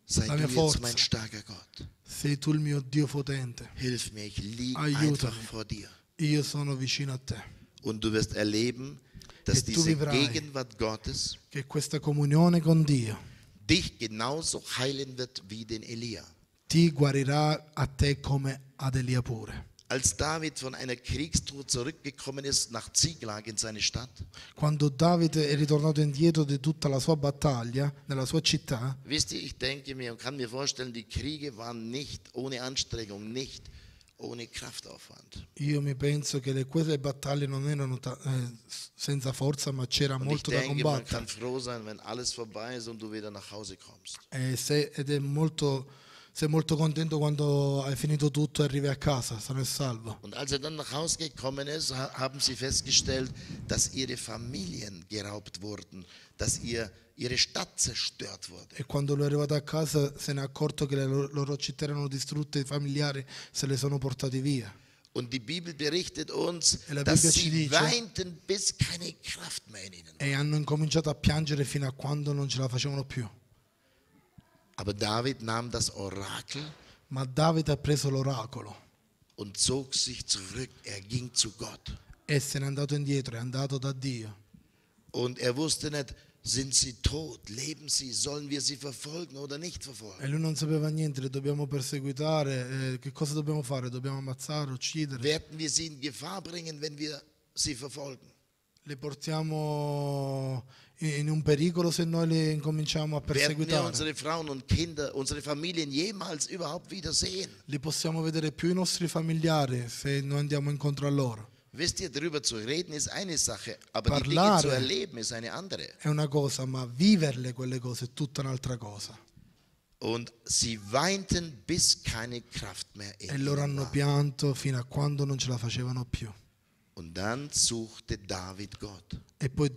Sei mia du jetzt forza, mein starker Gott. sei tu il mio Dio potente. Hilf mir, ich lieg Aiutami. einfach vor dir. Io sono vicino a te. Und du wirst erleben, dass E tu diese vivrai Gegenwart Gottes che questa comunione con Dio dich genauso heilen wird wie den Elia. ti guarirà a te come ad Elia pure. Als David von einer Kriegstour zurückgekommen ist nach Ziklag in seine Stadt, Quando Davide è ritornato indietro di tutta la sua battaglia nella sua città, wisst ihr, ich denke mir und kann mir vorstellen, die Kriege waren nicht ohne Anstrengung, nicht ohne Kraftaufwand. io mi penso che quelle battaglie non erano senza forza, ma c'era Und ich molto da denke, man combattere. kann froh sein, wenn alles vorbei ist und du wieder nach Hause kommst. Sei molto contento quando hai finito tutto e arrivi a casa, sano e salvo. Und als er dann nach Hause gekommen ist, haben sie festgestellt, dass ihre Familien geraubt wurden, dass ihre Stadt zerstört wurde. E quando lui è arrivato a casa se ne è accorto che le loro città erano distrutte, i familiari se le sono portati via. Und die Bibel berichtet uns, E la dass Bibbia ci sie dice- weinten, bis keine Kraft mehr in ihnen war. E hanno incominciato a piangere fino a quando non ce la facevano più. Aber David nahm das Orakel Ma Davide ha preso l'oracolo und zog sich zurück. Er ging zu Gott. e se n'è andato indietro, è andato da Dio. Und er wusste nicht, sind sie tot, leben sie, sollen wir sie verfolgen oder nicht E verfolgen. lui non sapeva niente, le dobbiamo perseguitare, che cosa dobbiamo fare? Dobbiamo ammazzare, uccidere? Werden wir sie in Gefahr bringen, wenn wir sie verfolgen? Le portiamo in un pericolo se noi le incominciamo a Werden wir perseguitare? unsere Frauen und Kinder, unsere Familien jemals überhaupt wiedersehen? Li possiamo vedere più i nostri familiari se noi andiamo incontro a loro? Wisst ihr, darüber zu reden ist eine Sache, aber die Dinge Parlare. zu erleben ist eine andere. È una cosa, ma viverle quelle cose è tutta un'altra cosa. Und sie weinten, bis keine Kraft mehr in E loro ihnen hanno war. pianto fino a quando non ce la facevano più. Und dann suchte David Gott. E poi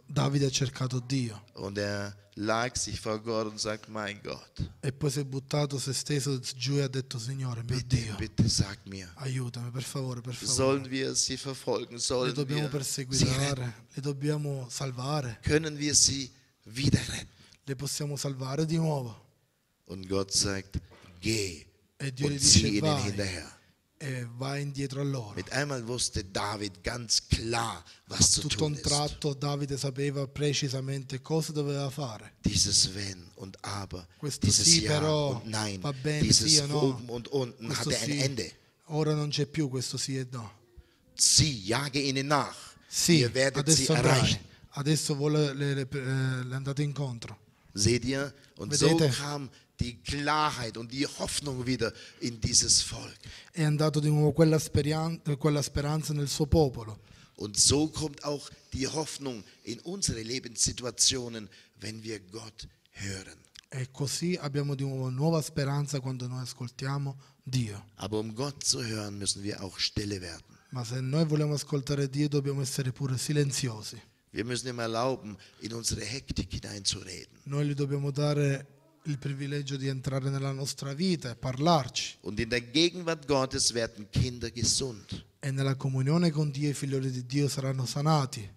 Davide ha cercato Dio. Und er lag sich vor Gott und sagt, mein Gott, E poi si è buttato se stesso giù e ha detto, Signore, mio bitte, Dio, bitte sag mir, aiutami, per favore, per favore. sollen wir sie verfolgen, Le sollen dobbiamo wir sie retten, perseguitare, le dobbiamo salvare, können wir sie wieder retten? le possiamo salvare di nuovo. Und Gott sagt, geh E Dio gli und zieh dice, ihnen vai, hinterher. e vai indietro a loro. Mit einmal wusste David ganz klar, was zu Tutto tun un ist. tratto Davide sapeva precisamente cosa doveva fare. Dieses Wenn und Aber, Questo dieses sì, Ja però, und Nein, va bene, dieses sì o no. Oben und Unten Questo hatte ein sì. Ende. Ora non c'è più questo sì e no. Zieh, jage ihnen nach. Sì, Ihr werdet sie adesso andrai. erreichen. Adesso le andate incontro. Seht ihr? Und so Vedete? kam die Klarheit und die Hoffnung wieder in dieses Volk. È andato di nuovo quella speranza nel suo popolo. Und so kommt auch die Hoffnung in unsere Lebenssituationen, wenn wir Gott hören. E così abbiamo di nuovo nuova speranza quando noi ascoltiamo Dio. Aber um Gott zu hören, müssen wir auch stille werden. Ma se noi vogliamo ascoltare Dio dobbiamo essere pure silenziosi. Wir müssen ihm erlauben, in unsere Hektik hineinzureden. Noi gli dobbiamo dare il privilegio di entrare nella nostra vita e parlarci. Und in der Gegenwart Gottes werden Kinder gesund. E nella comunione con Dio i figlioli di Dio saranno sanati.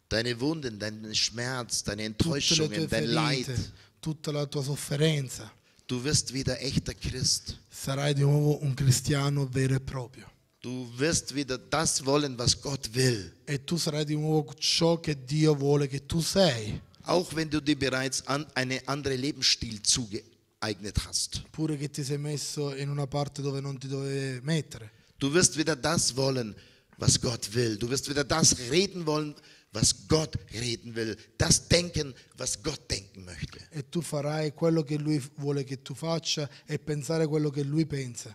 Deine Wunden, dein Schmerz, deine Tutte le Enttäuschungen, tue dein Leid. ferite, tutta la tua sofferenza. Du wirst wieder echter Christ. Sarai di nuovo un cristiano vero e proprio. Du wirst wieder das wollen, was Gott will. e tu sarai di nuovo ciò che Dio vuole che tu sei, Auch wenn du dir bereits einen anderen Lebensstil zugeeignet hast. pure che ti sei messo in una parte dove non ti dovevi mettere. Du wirst wieder das wollen, was Gott will. Du wirst wieder das reden wollen, was Gott reden will. Das denken, was Gott denken möchte. E tu farai quello che Lui vuole che tu faccia e pensare quello che Lui pensa.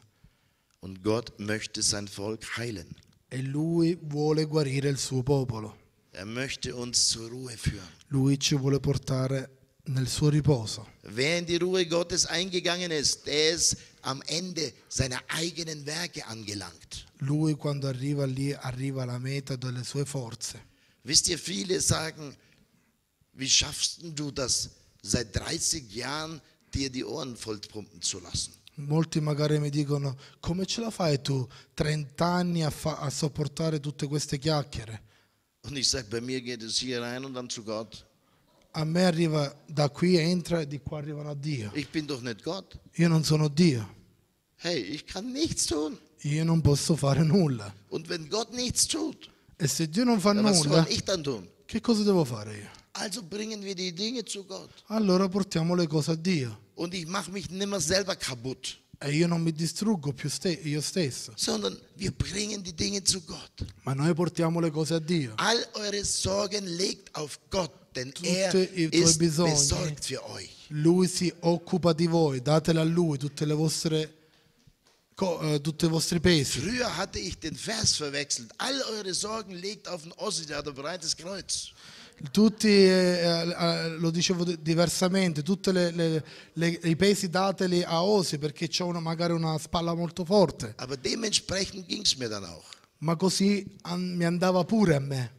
Und Gott möchte sein Volk heilen. E Lui vuole guarire il suo popolo. Er möchte uns zur Ruhe führen. Lui ci vuole portare nel suo riposo. Wer in die Ruhe Gottes eingegangen ist, der ist am Ende seiner eigenen Werke angelangt. Lui quando arriva lì arriva alla meta delle sue forze. Wisst ihr, viele sagen, wie schaffst du das, seit 30 Jahren dir die Ohren vollpumpen zu lassen? Molti magari mi dicono: come ce la fai tu 30 anni a sopportare tutte queste chiacchiere? Und ich sage, bei mir geht es hier rein und dann zu Gott. A me arriva da qui, entra e di qua arrivano a Dio. Ich bin doch nicht Gott. Io non sono Dio, Hey, ich kann nichts tun. io non posso fare nulla. Und wenn Gott nichts tut, E se Dio non fa ja, was soll nulla, ich dann tun? che cosa devo fare io? Also bringen wir die Dinge zu Gott. Allora portiamo le cose a Dio. Und ich mache mich nimmer selber kaputt, E io non mi distruggo più io stesso, sondern wir bringen die Dinge zu Gott. ma noi portiamo le cose a Dio. All eure Sorgen legt auf Gott, denn er Tutti i tuoi ist bisogni. besorgt für euch. Lui si occupa di voi, datele a Lui tutte le vostre tutti i vostri pesi. Früher hatte ich den Vers verwechselt. All eure Sorgen legt auf den Ossi, der hat ein breites Kreuz. Tutti, lo dicevo diversamente, tutti i pesi dateli a Osi perché c'è magari una spalla molto forte, Aber dementsprechend ging es mir dann auch. ma così mi andava pure a me,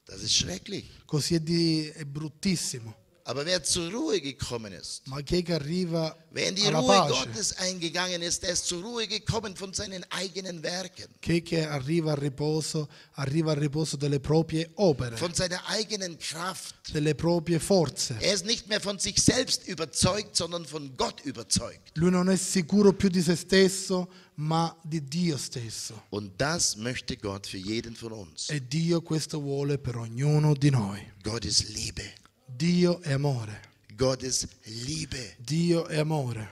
Das ist schrecklich. così è bruttissimo. Aber wer zur Ruhe gekommen ist, Ma chi è che arriva wer in die alla Ruhe pace, Gottes eingegangen ist, der ist zur Ruhe gekommen von seinen eigenen Werken, chi è che arriva al riposo delle proprie opere, von seiner eigenen Kraft. delle proprie forze. Er ist nicht mehr von sich selbst überzeugt, sondern von Gott überzeugt. Lui non è sicuro più di se stesso, ma di Dio stesso. Und das möchte Gott für jeden von uns. E Dio questo vuole per ognuno di noi. Gott ist Liebe. Dio è amore. Gott ist Liebe. Dio è amore.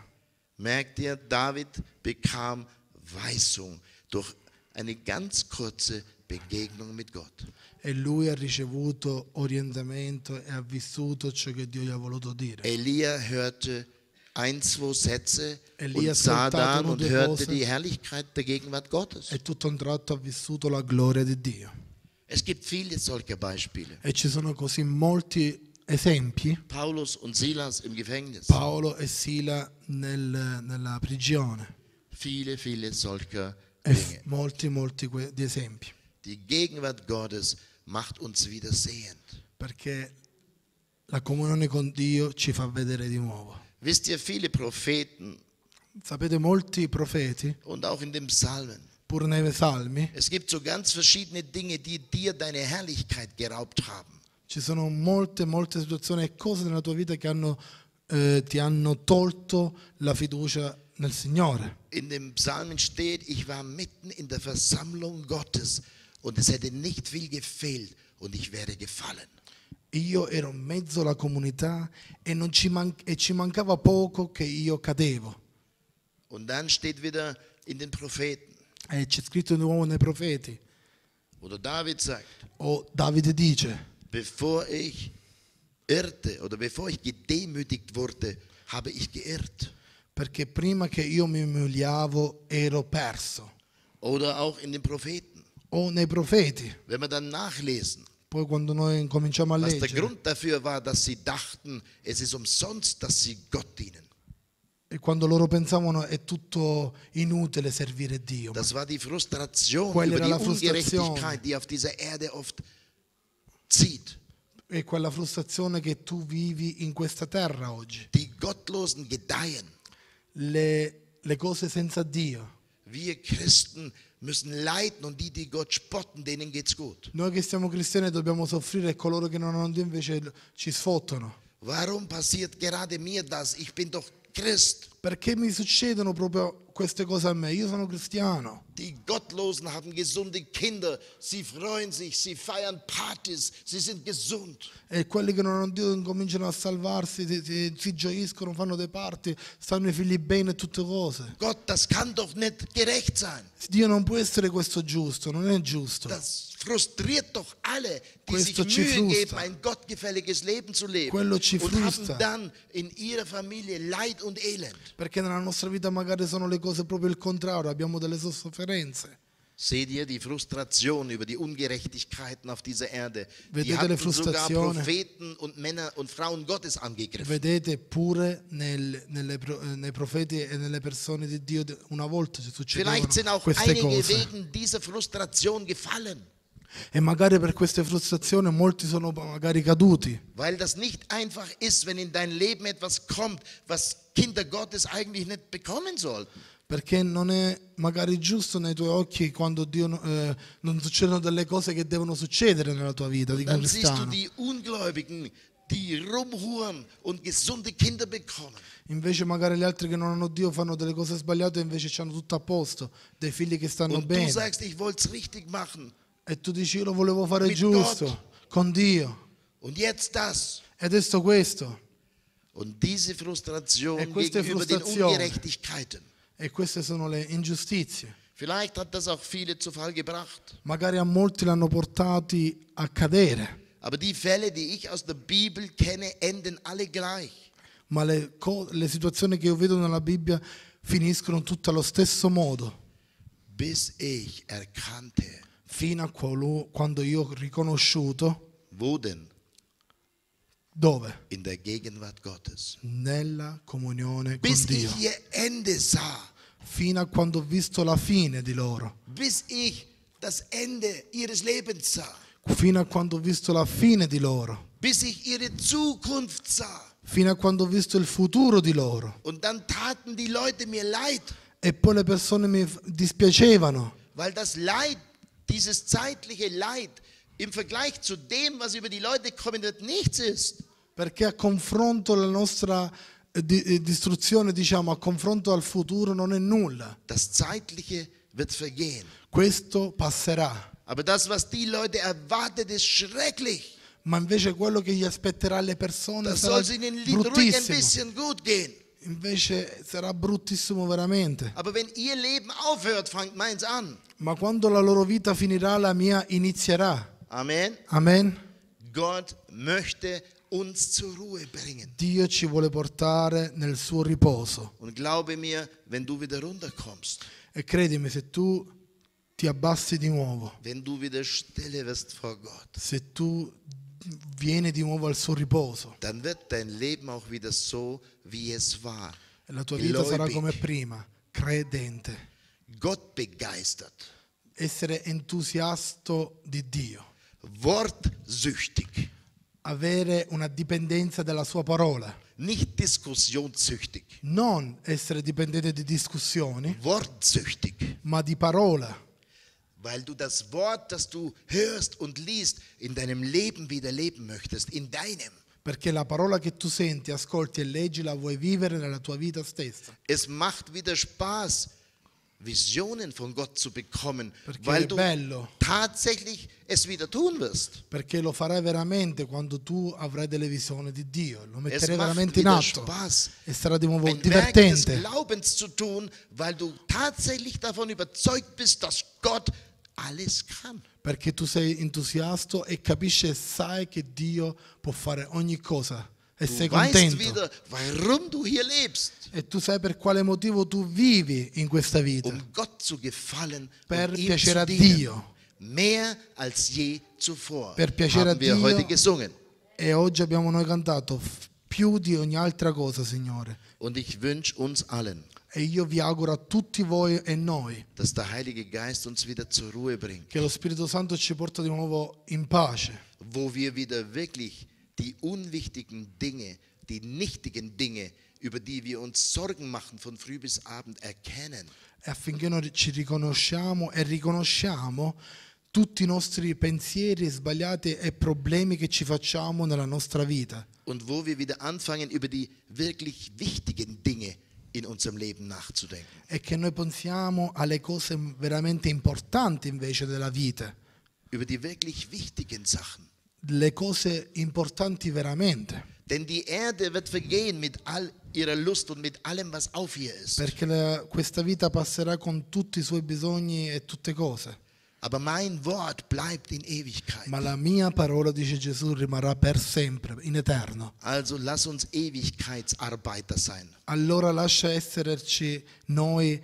Merkt ihr, David bekam Weisung durch eine ganz kurze Begegnung mit Gott. E lui ha ricevuto orientamento e ha vissuto ciò che Dio gli ha voluto dire. Elia hörte 1-2 Sätze Elia und sah ascoltato dann nur und due hörte cose. die Herrlichkeit der Gegenwart Gottes. E tutto a un tratto ha vissuto la gloria di Dio. Es gibt viele solcher Beispiele. E ci sono così molti esempi. Paulus und Silas im Gefängnis. Paolo e Sila nella prigione. Viele solcher E Dinge. molti di esempi. Die Gegenwart Gottes macht uns wieder sehend. Perché la comunione con Dio ci fa vedere di nuovo. Wisst ihr, viele Propheten Sapete, molti profeti, und auch in den Psalmen, pur nei salmi, es gibt so ganz verschiedene Dinge, die dir deine Herrlichkeit geraubt haben. ci sono molte situazioni e cose nella tua vita che ti hanno tolto la fiducia nel Signore. In den Psalmen steht, ich war mitten in der Versammlung Gottes und es hätte nicht viel gefehlt und ich wäre gefallen. Io ero in mezzo alla comunità e ci mancava poco che io cadevo. Und dann steht wieder in den Propheten, E c'è scritto di nuovo nei profeti. oder David sagt, Davide dice: bevor ich irrte oder bevor ich gedemütigt wurde, habe ich geirrt. perché prima che io mi umiliavo ero perso. Oder auch in den Propheten. O nei profeti. Wenn wir dann nachlesen, Poi quando noi cominciamo a was der leggere Grund dafür war, dass sie dachten, es ist umsonst, dass sie Gott dienen. e quando loro pensavano è tutto inutile servire Dio, Das war die Frustration Quella über era die la frustrazione. Ungerechtigkeit, die auf dieser Erde oft zieht. è quella frustrazione che tu vivi in questa terra oggi. Die Gottlosen gedeihen. Le cose senza Dio. Wir Christen müssen leiden und die Gott spotten, denen geht's gut. Noi che siamo cristiani dobbiamo soffrire e coloro che non hanno Dio invece ci sfottono. Warum passiert gerade mir das? Ich bin doch Christ. Perché mi succedono proprio queste cose a me? Io sono cristiano. Die Gottlosen haben gesunde Kinder. Sie freuen sich, sie feiern Partys, sie sind gesund. E quelli che non hanno Dio incominciano a salvarsi, si gioiscono, fanno dei party, stanno i figli bene e tutte cose. Gott, das kann doch nicht gerecht sein. Dio non può essere questo giusto, non è giusto. Das frustriert doch alle, die Questo sich ci Mühe frustra. geben, ein gottgefälliges Leben zu leben. Quello ci Und frustra. haben dann in ihrer Familie Leid und Elend. Perché nella nostra vita magari sono le cose proprio il contrario, abbiamo delle sofferenze. Seht ihr die Frustration über die Ungerechtigkeiten auf dieser Erde? Die Vedete le hatten sogar frustrazioni? Propheten und Männer und Frauen Gottes angegriffen. Vedete pure nei profeti e nelle persone di Dio una volta ci succedevano Vielleicht sind auch queste einige cose. wegen dieser Frustration gefallen, E magari per queste frustrazioni molti sono magari caduti. weil das nicht einfach ist, wenn in dein Leben etwas kommt, was Kinder Gottes eigentlich nicht bekommen sollten. Perché non è magari giusto nei tuoi occhi quando Dio non succedono delle cose che devono succedere nella tua vita di Dann siehst du cristiano. die Ungläubigen, die rumhuren und gesunde Kinder bekommen. Invece magari gli altri che non hanno Dio fanno delle cose sbagliate e invece hanno tutto a posto, dei figli che stanno Und du bene. sagst, ich wollte es richtig machen. E tu dici io lo volevo fare With giusto, God. con Dio. Und jetzt das. E adesso questo. Und diese Frustration E queste gegenüber den frustrazioni. Ungerechtigkeiten. E queste sono le ingiustizie. Vielleicht hat das auch viele zu Fall gebracht. Magari a molti l'hanno portati a cadere, Aber die Fälle, die ich aus der Bibel kenne, enden alle gleich. ma le situazioni che io vedo nella Bibbia finiscono tutte allo stesso modo, Bis ich erkannte, fino a quando io ho riconosciuto wo denn? dove? In der Gegenwart Gottes. Nella comunione con Bis Dio, ich ihr Ende sah. fino a quando ho visto la fine di loro, Bis ich das Ende ihres Lebens sah. fino a quando ho visto la fine di loro, Bis ich ihre Zukunft sah. fino a quando ho visto il futuro di loro. Und dann taten die Leute mir leid, E poi le persone mi dispiacevano, weil das Leid, dieses zeitliche Leid, im Vergleich zu dem, was über die Leute kommen wird, nichts ist. perché a confronto la nostra distruzione, diciamo, a confronto al futuro non è nulla. Das Zeitliche wird vergehen. Questo passerà, Aber das, was die Leute erwartet, ist schrecklich. ma invece quello che gli aspetterà alle persone Das sarà soll es ihnen ruhig ein bruttissimo. bisschen gut gehen. Invece sarà bruttissimo veramente. Aber wenn ihr Leben aufhört, fängt meins an. Ma quando la loro vita finirà, la mia inizierà. Amen. Amen. Gott möchte uns zur Ruhe bringen. Dio ci vuole portare nel suo riposo. Und glaube mir, wenn du wieder runterkommst, E credimi, se tu ti abbassi di nuovo, wenn du wieder stille wirst vor Gott, se tu vieni di nuovo al suo riposo, dann wird dein Leben auch wieder so, wie es war. e la tua vita sarà Gläubig, come prima, credente, Gott begeistert, essere entusiasto di Dio, wortsüchtig, avere una dipendenza della sua parola, nicht diskussionssüchtig, non essere dipendente di discussioni, wortsüchtig, ma di parola, weil du das Wort, das du hörst und liest, in deinem Leben wieder leben möchtest, in deinem. perché la parola che tu senti, ascolti e leggi la vuoi vivere nella tua vita stessa. Es macht wieder Spaß, Visionen von Gott zu bekommen, Perché weil è du bello. tatsächlich es wieder tun wirst. Perché lo farai veramente quando tu avrai delle visioni di Dio, lo Es metterai macht veramente in wieder atto Spaß, e sarà di nuovo ein Werk des divertente, Glaubens zu tun, weil du tatsächlich davon überzeugt bist, dass Gott alles kann. perché tu sei entusiasta e capisci e sai che Dio può fare ogni cosa e Du sei weißt contento wieder, warum du hier lebst, e tu sai per quale motivo tu vivi in questa vita, um Gott zu gefallen per und ihm piacere zu a dienen. Dio. Mehr als je zuvor, Per piacere a haben wir Dio. heute gesungen. E oggi abbiamo noi cantato più di ogni altra cosa, Signore. Und ich wünsche uns allen, E io vi auguro a tutti voi e noi dass der Heilige Geist uns wieder zur Ruhe bringt, che lo Spirito Santo ci porta di nuovo in pace, wo wir wieder wirklich die unwichtigen Dinge, die nichtigen Dinge, über die wir uns Sorgen machen von früh bis Abend, erkennen. e affinché noi ci riconosciamo e riconosciamo tutti i nostri pensieri sbagliati e problemi che ci facciamo nella nostra vita, Und wo wir wieder anfangen, über die wirklich wichtigen Dinge in unserem Leben nachzudenken. è che noi pensiamo alle cose veramente importanti invece della vita, Über die wirklich wichtigen Sachen. le cose importanti veramente, Denn die Erde wird vergehen mit all ihrer Lust und mit allem, was auf ihr ist. perché questa vita passerà con tutti i suoi bisogni e tutte cose. Aber mein Wort bleibt in Ewigkeit. Ma la mia parola, dice Gesù, rimarrà per sempre, in eterno. Also lass uns Ewigkeitsarbeiter sein. Allora lascia esserci noi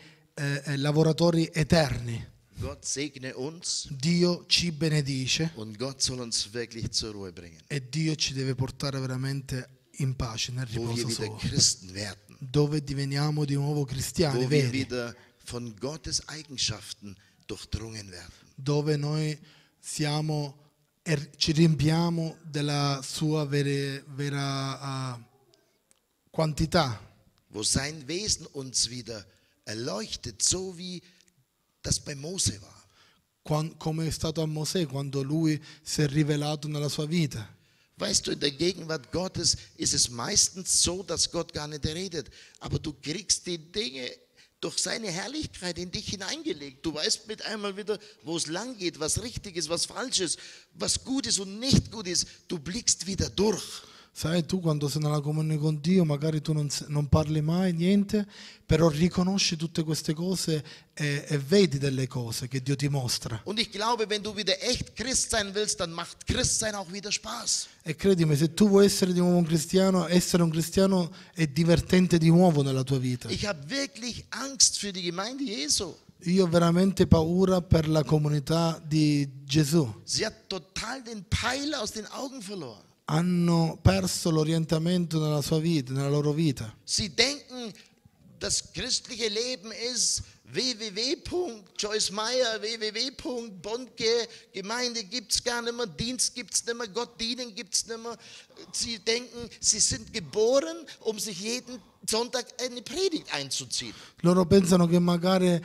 lavoratori eterni. Gott segne uns Dio ci benedice und Gott soll uns wirklich zur Ruhe bringen, e Dio ci deve portare veramente in pace, nel wo wir riposo wieder suo, Christen werden, dove diveniamo di nuovo cristiani wo wir veri, wieder von Gottes Eigenschaften durchdrungen werden. dove noi ci riempiamo della sua vera quantità, Wo sein Wesen uns wieder erleuchtet, so wie das bei Mose war. come è stato a Mosè quando lui si è rivelato nella sua vita. Weißt du, in der Gegenwart Gottes ist es meistens so, dass Gott gar nicht redet, aber du kriegst die Dinge durch seine Herrlichkeit in dich hineingelegt. Du weißt mit einmal wieder, wo es lang geht, was richtig ist, was falsch ist, was gut ist und nicht gut ist. Du blickst wieder durch. Sai, tu quando sei nella comunione con Dio, magari tu non parli mai niente, però riconosci tutte queste cose e vedi delle cose che Dio ti mostra. Und ich glaube, wenn du wieder echt Christ sein willst, dann macht Christsein auch wieder Spaß. E credimi, se tu vuoi essere di nuovo un cristiano, essere un cristiano è divertente di nuovo nella tua vita. Ich habe wirklich Angst für die Gemeinde Jesu. Io ho veramente paura per la comunità di Gesù. Sie hat total den Pfeil aus den Augen verloren. Hanno perso l'orientamento nella sua vita, nella loro vita. Sie denken, das christliche Leben ist www.Joyce Meyer, www.Bondke, Gemeinde gibt es gar nicht mehr, Dienst gibt es nicht mehr, Gott dienen gibt es nicht mehr. Sie denken, sie sind geboren, um sich jeden Sonntag eine Predigt einzuziehen. Loro pensano che magari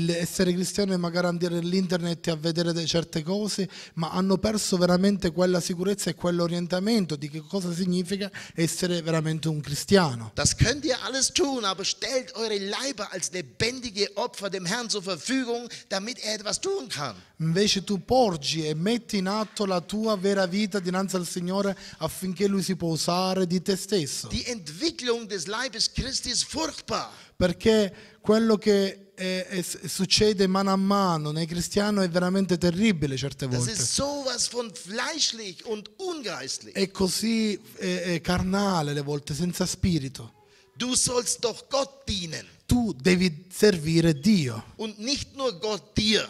essere cristiano è magari andare all'internet e a vedere certe cose, ma hanno perso veramente quella sicurezza e quell'orientamento di che cosa significa essere veramente un cristiano. Das könnt ihr alles tun, aber stellt eure Leiber als lebendige Opfer dem Herrn zur Verfügung, damit er etwas tun kann. Invece tu porgi e metti in atto la tua vera vita dinanzi al Signore affinché Lui si può usare di te stesso. Die Entwicklung des Leibes Christi ist furchtbar. Perché quello che succede mano a mano nei cristiani è veramente terribile certe Das volte. ist sowas von fleischlich und ungeistlich. È così carnale le volte, senza spirito. Du sollst doch Gott dienen Tu devi servire Dio und nicht nur Gott dir.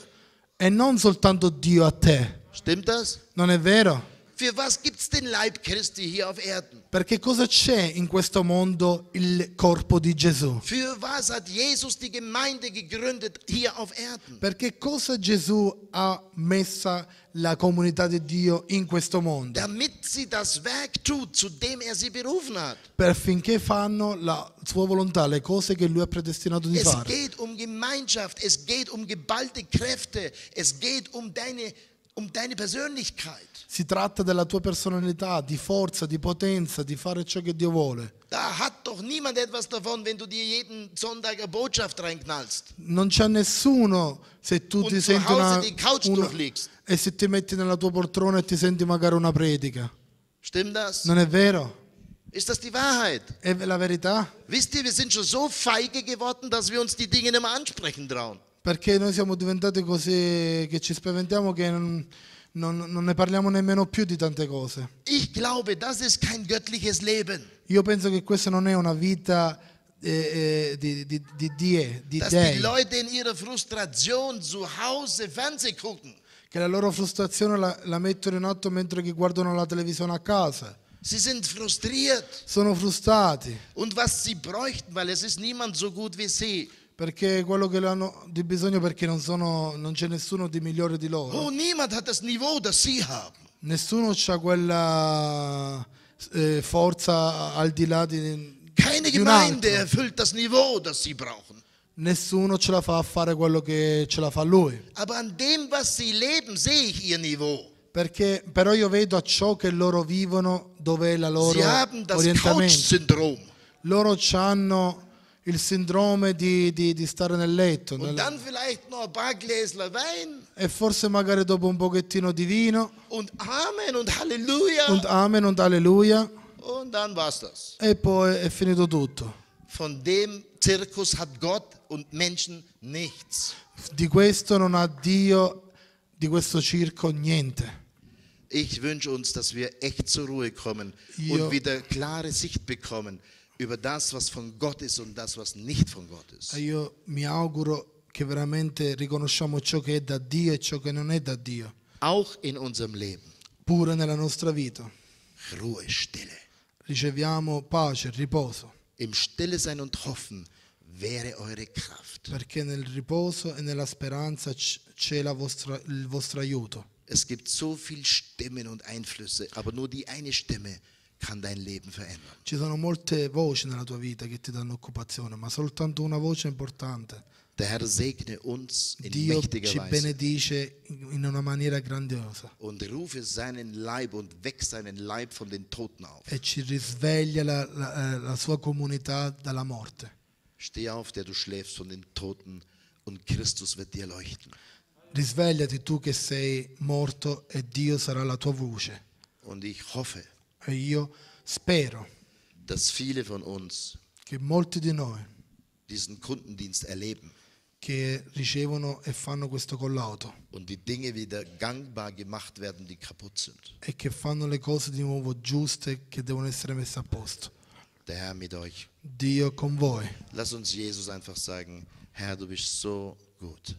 e non soltanto Dio a te. Stimmt das? Non è vero? Für was gibt's den Leib Christi hier auf Erden? Perché cosa c'è in questo mondo il corpo di Gesù? Für was hat Jesus die Gemeinde gegründet hier auf Erden? Perché cosa Gesù ha messa la comunità di Dio in questo mondo? Damit sie das Werk tut, zu dem er sie berufen hat. Perché fanno la sua volontà, le cose che Lui ha predestinato di Es fare. geht um Gemeinschaft, es geht um geballte Kräfte, es geht um deine Persönlichkeit. Si tratta della tua personalità, di forza, di potenza, di fare ciò che Dio vuole. Da hat doch niemand etwas davon, wenn du dir jeden Sonntag eine Botschaft reinknallst. Non c'è nessuno se tu Und ti zu senti Hause die Couch una durchliegst. e se ti metti nella tua poltrona e ti senti magari una predica. Stimmt das? Non è vero? Ist das die Wahrheit? È la verità? Wisst ihr, wir sind schon so feige geworden, dass wir uns die Dinge nicht mehr ansprechen trauen. Perché noi siamo diventati così che ci spaventiamo che non ne parliamo nemmeno più di tante cose. Ich glaube, das ist kein göttliches Leben. Io penso che questa non è una vita di Dass die dei, Leute in ihrer Frustration zu Hause Fernsehen gucken. che la loro frustrazione la mettono in atto mentre che guardano la televisione a casa. Sie sind frustriert. Sono frustrati Und was sie bräuchten, weil es ist niemand so gut wie sie. perché quello che hanno di bisogno, perché non c'è nessuno di migliore di loro. Oh, niemand hat das Niveau, das sie haben. Nessuno ha quella forza al di là di Keine un Gemeinde altro. erfüllt das Niveau, das sie brauchen. Nessuno ce la fa a fare quello che ce la fa lui. Aber an dem, was sie leben, sehe ich ihr Niveau. Perché però io vedo a ciò che loro vivono dove è la loro Sie haben das orientamento. Couch-Syndrom. Loro hanno il sindrome di stare nel letto Und dann vielleicht noch ein paar Gläsler Wein e forse magari dopo un pochettino di vino und Amen und Halleluja. und Amen und Alleluia Und dann war's das. e poi è finito tutto. Von dem Zirkus hat Gott und Menschen nichts. Di questo non ha Dio, di questo circo niente. Ich wünsche uns, dass wir echt zur Ruhe kommen Ja. und wieder klare Sicht bekommen über das, was von Gott ist und das, was nicht von Gott E ist. io mi auguro che veramente riconosciamo ciò che è da Dio e ciò che non è da Dio, Auch in unserem Leben. pure nella nostra vita. Ruhe, Stille. Riceviamo pace, riposo, Im Stille sein und hoffen wäre eure Kraft. perché nel riposo e nella speranza c'è il vostro aiuto. Es gibt so viele Stimmen und Einflüsse, aber nur die eine Stimme kann dein Leben verändern. Ci sono molte voci nella tua vita che ti danno occupazione, ma soltanto una voce è importante. Der Herr segne uns in Dio mächtiger ci Weise benedice in una maniera grandiosa und rufe seinen Leib und weck seinen Leib von den Toten auf. e ci risveglia la sua comunità dalla morte. Steh auf, der du schläfst von den Toten, und Christus wird dir leuchten. Risvegliati tu che sei morto e Dio sarà la tua voce. Und ich hoffe, E io spero dass viele von uns che molti di noi diesen Kundendienst erleben che ricevono e fanno questo collauto und die Dinge wieder gangbar gemacht werden, die kaputt sind. e che fanno le cose di nuovo giuste che devono essere messe a posto. Der Herr mit euch. Dio con voi. Lass uns Jesus einfach sagen, Herr, du bist so gut.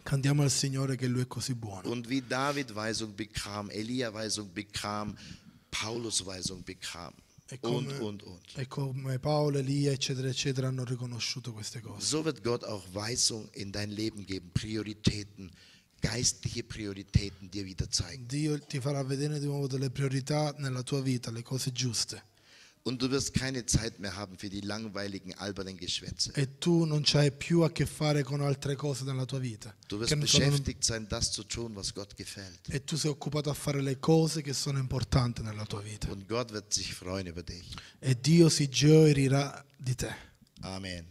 Cantiamo al Signore che Lui è così buono. Und wie David Weisung bekam, Elia Weisung bekam, Paulus Weisung bekam E und. come Paolo, Elia, eccetera, eccetera, hanno riconosciuto queste cose. So wird Gott auch Weisung in dein Leben geben, Prioritäten, geistliche Prioritäten dir wieder zeigen. Dio ti farà vedere di nuovo delle priorità nella tua vita, le cose giuste. Und du wirst keine Zeit mehr haben für die langweiligen, albernen Geschwätze. E tu non c'hai più a che fare con altre cose nella tua vita. Du wirst Che non sono- beschäftigt sein, das zu tun, was Gott gefällt. e tu sei occupato a fare le cose che sono importanti nella tua vita. Und Gott wird sich freuen über dich. E Dio si gioirà di te. Amen.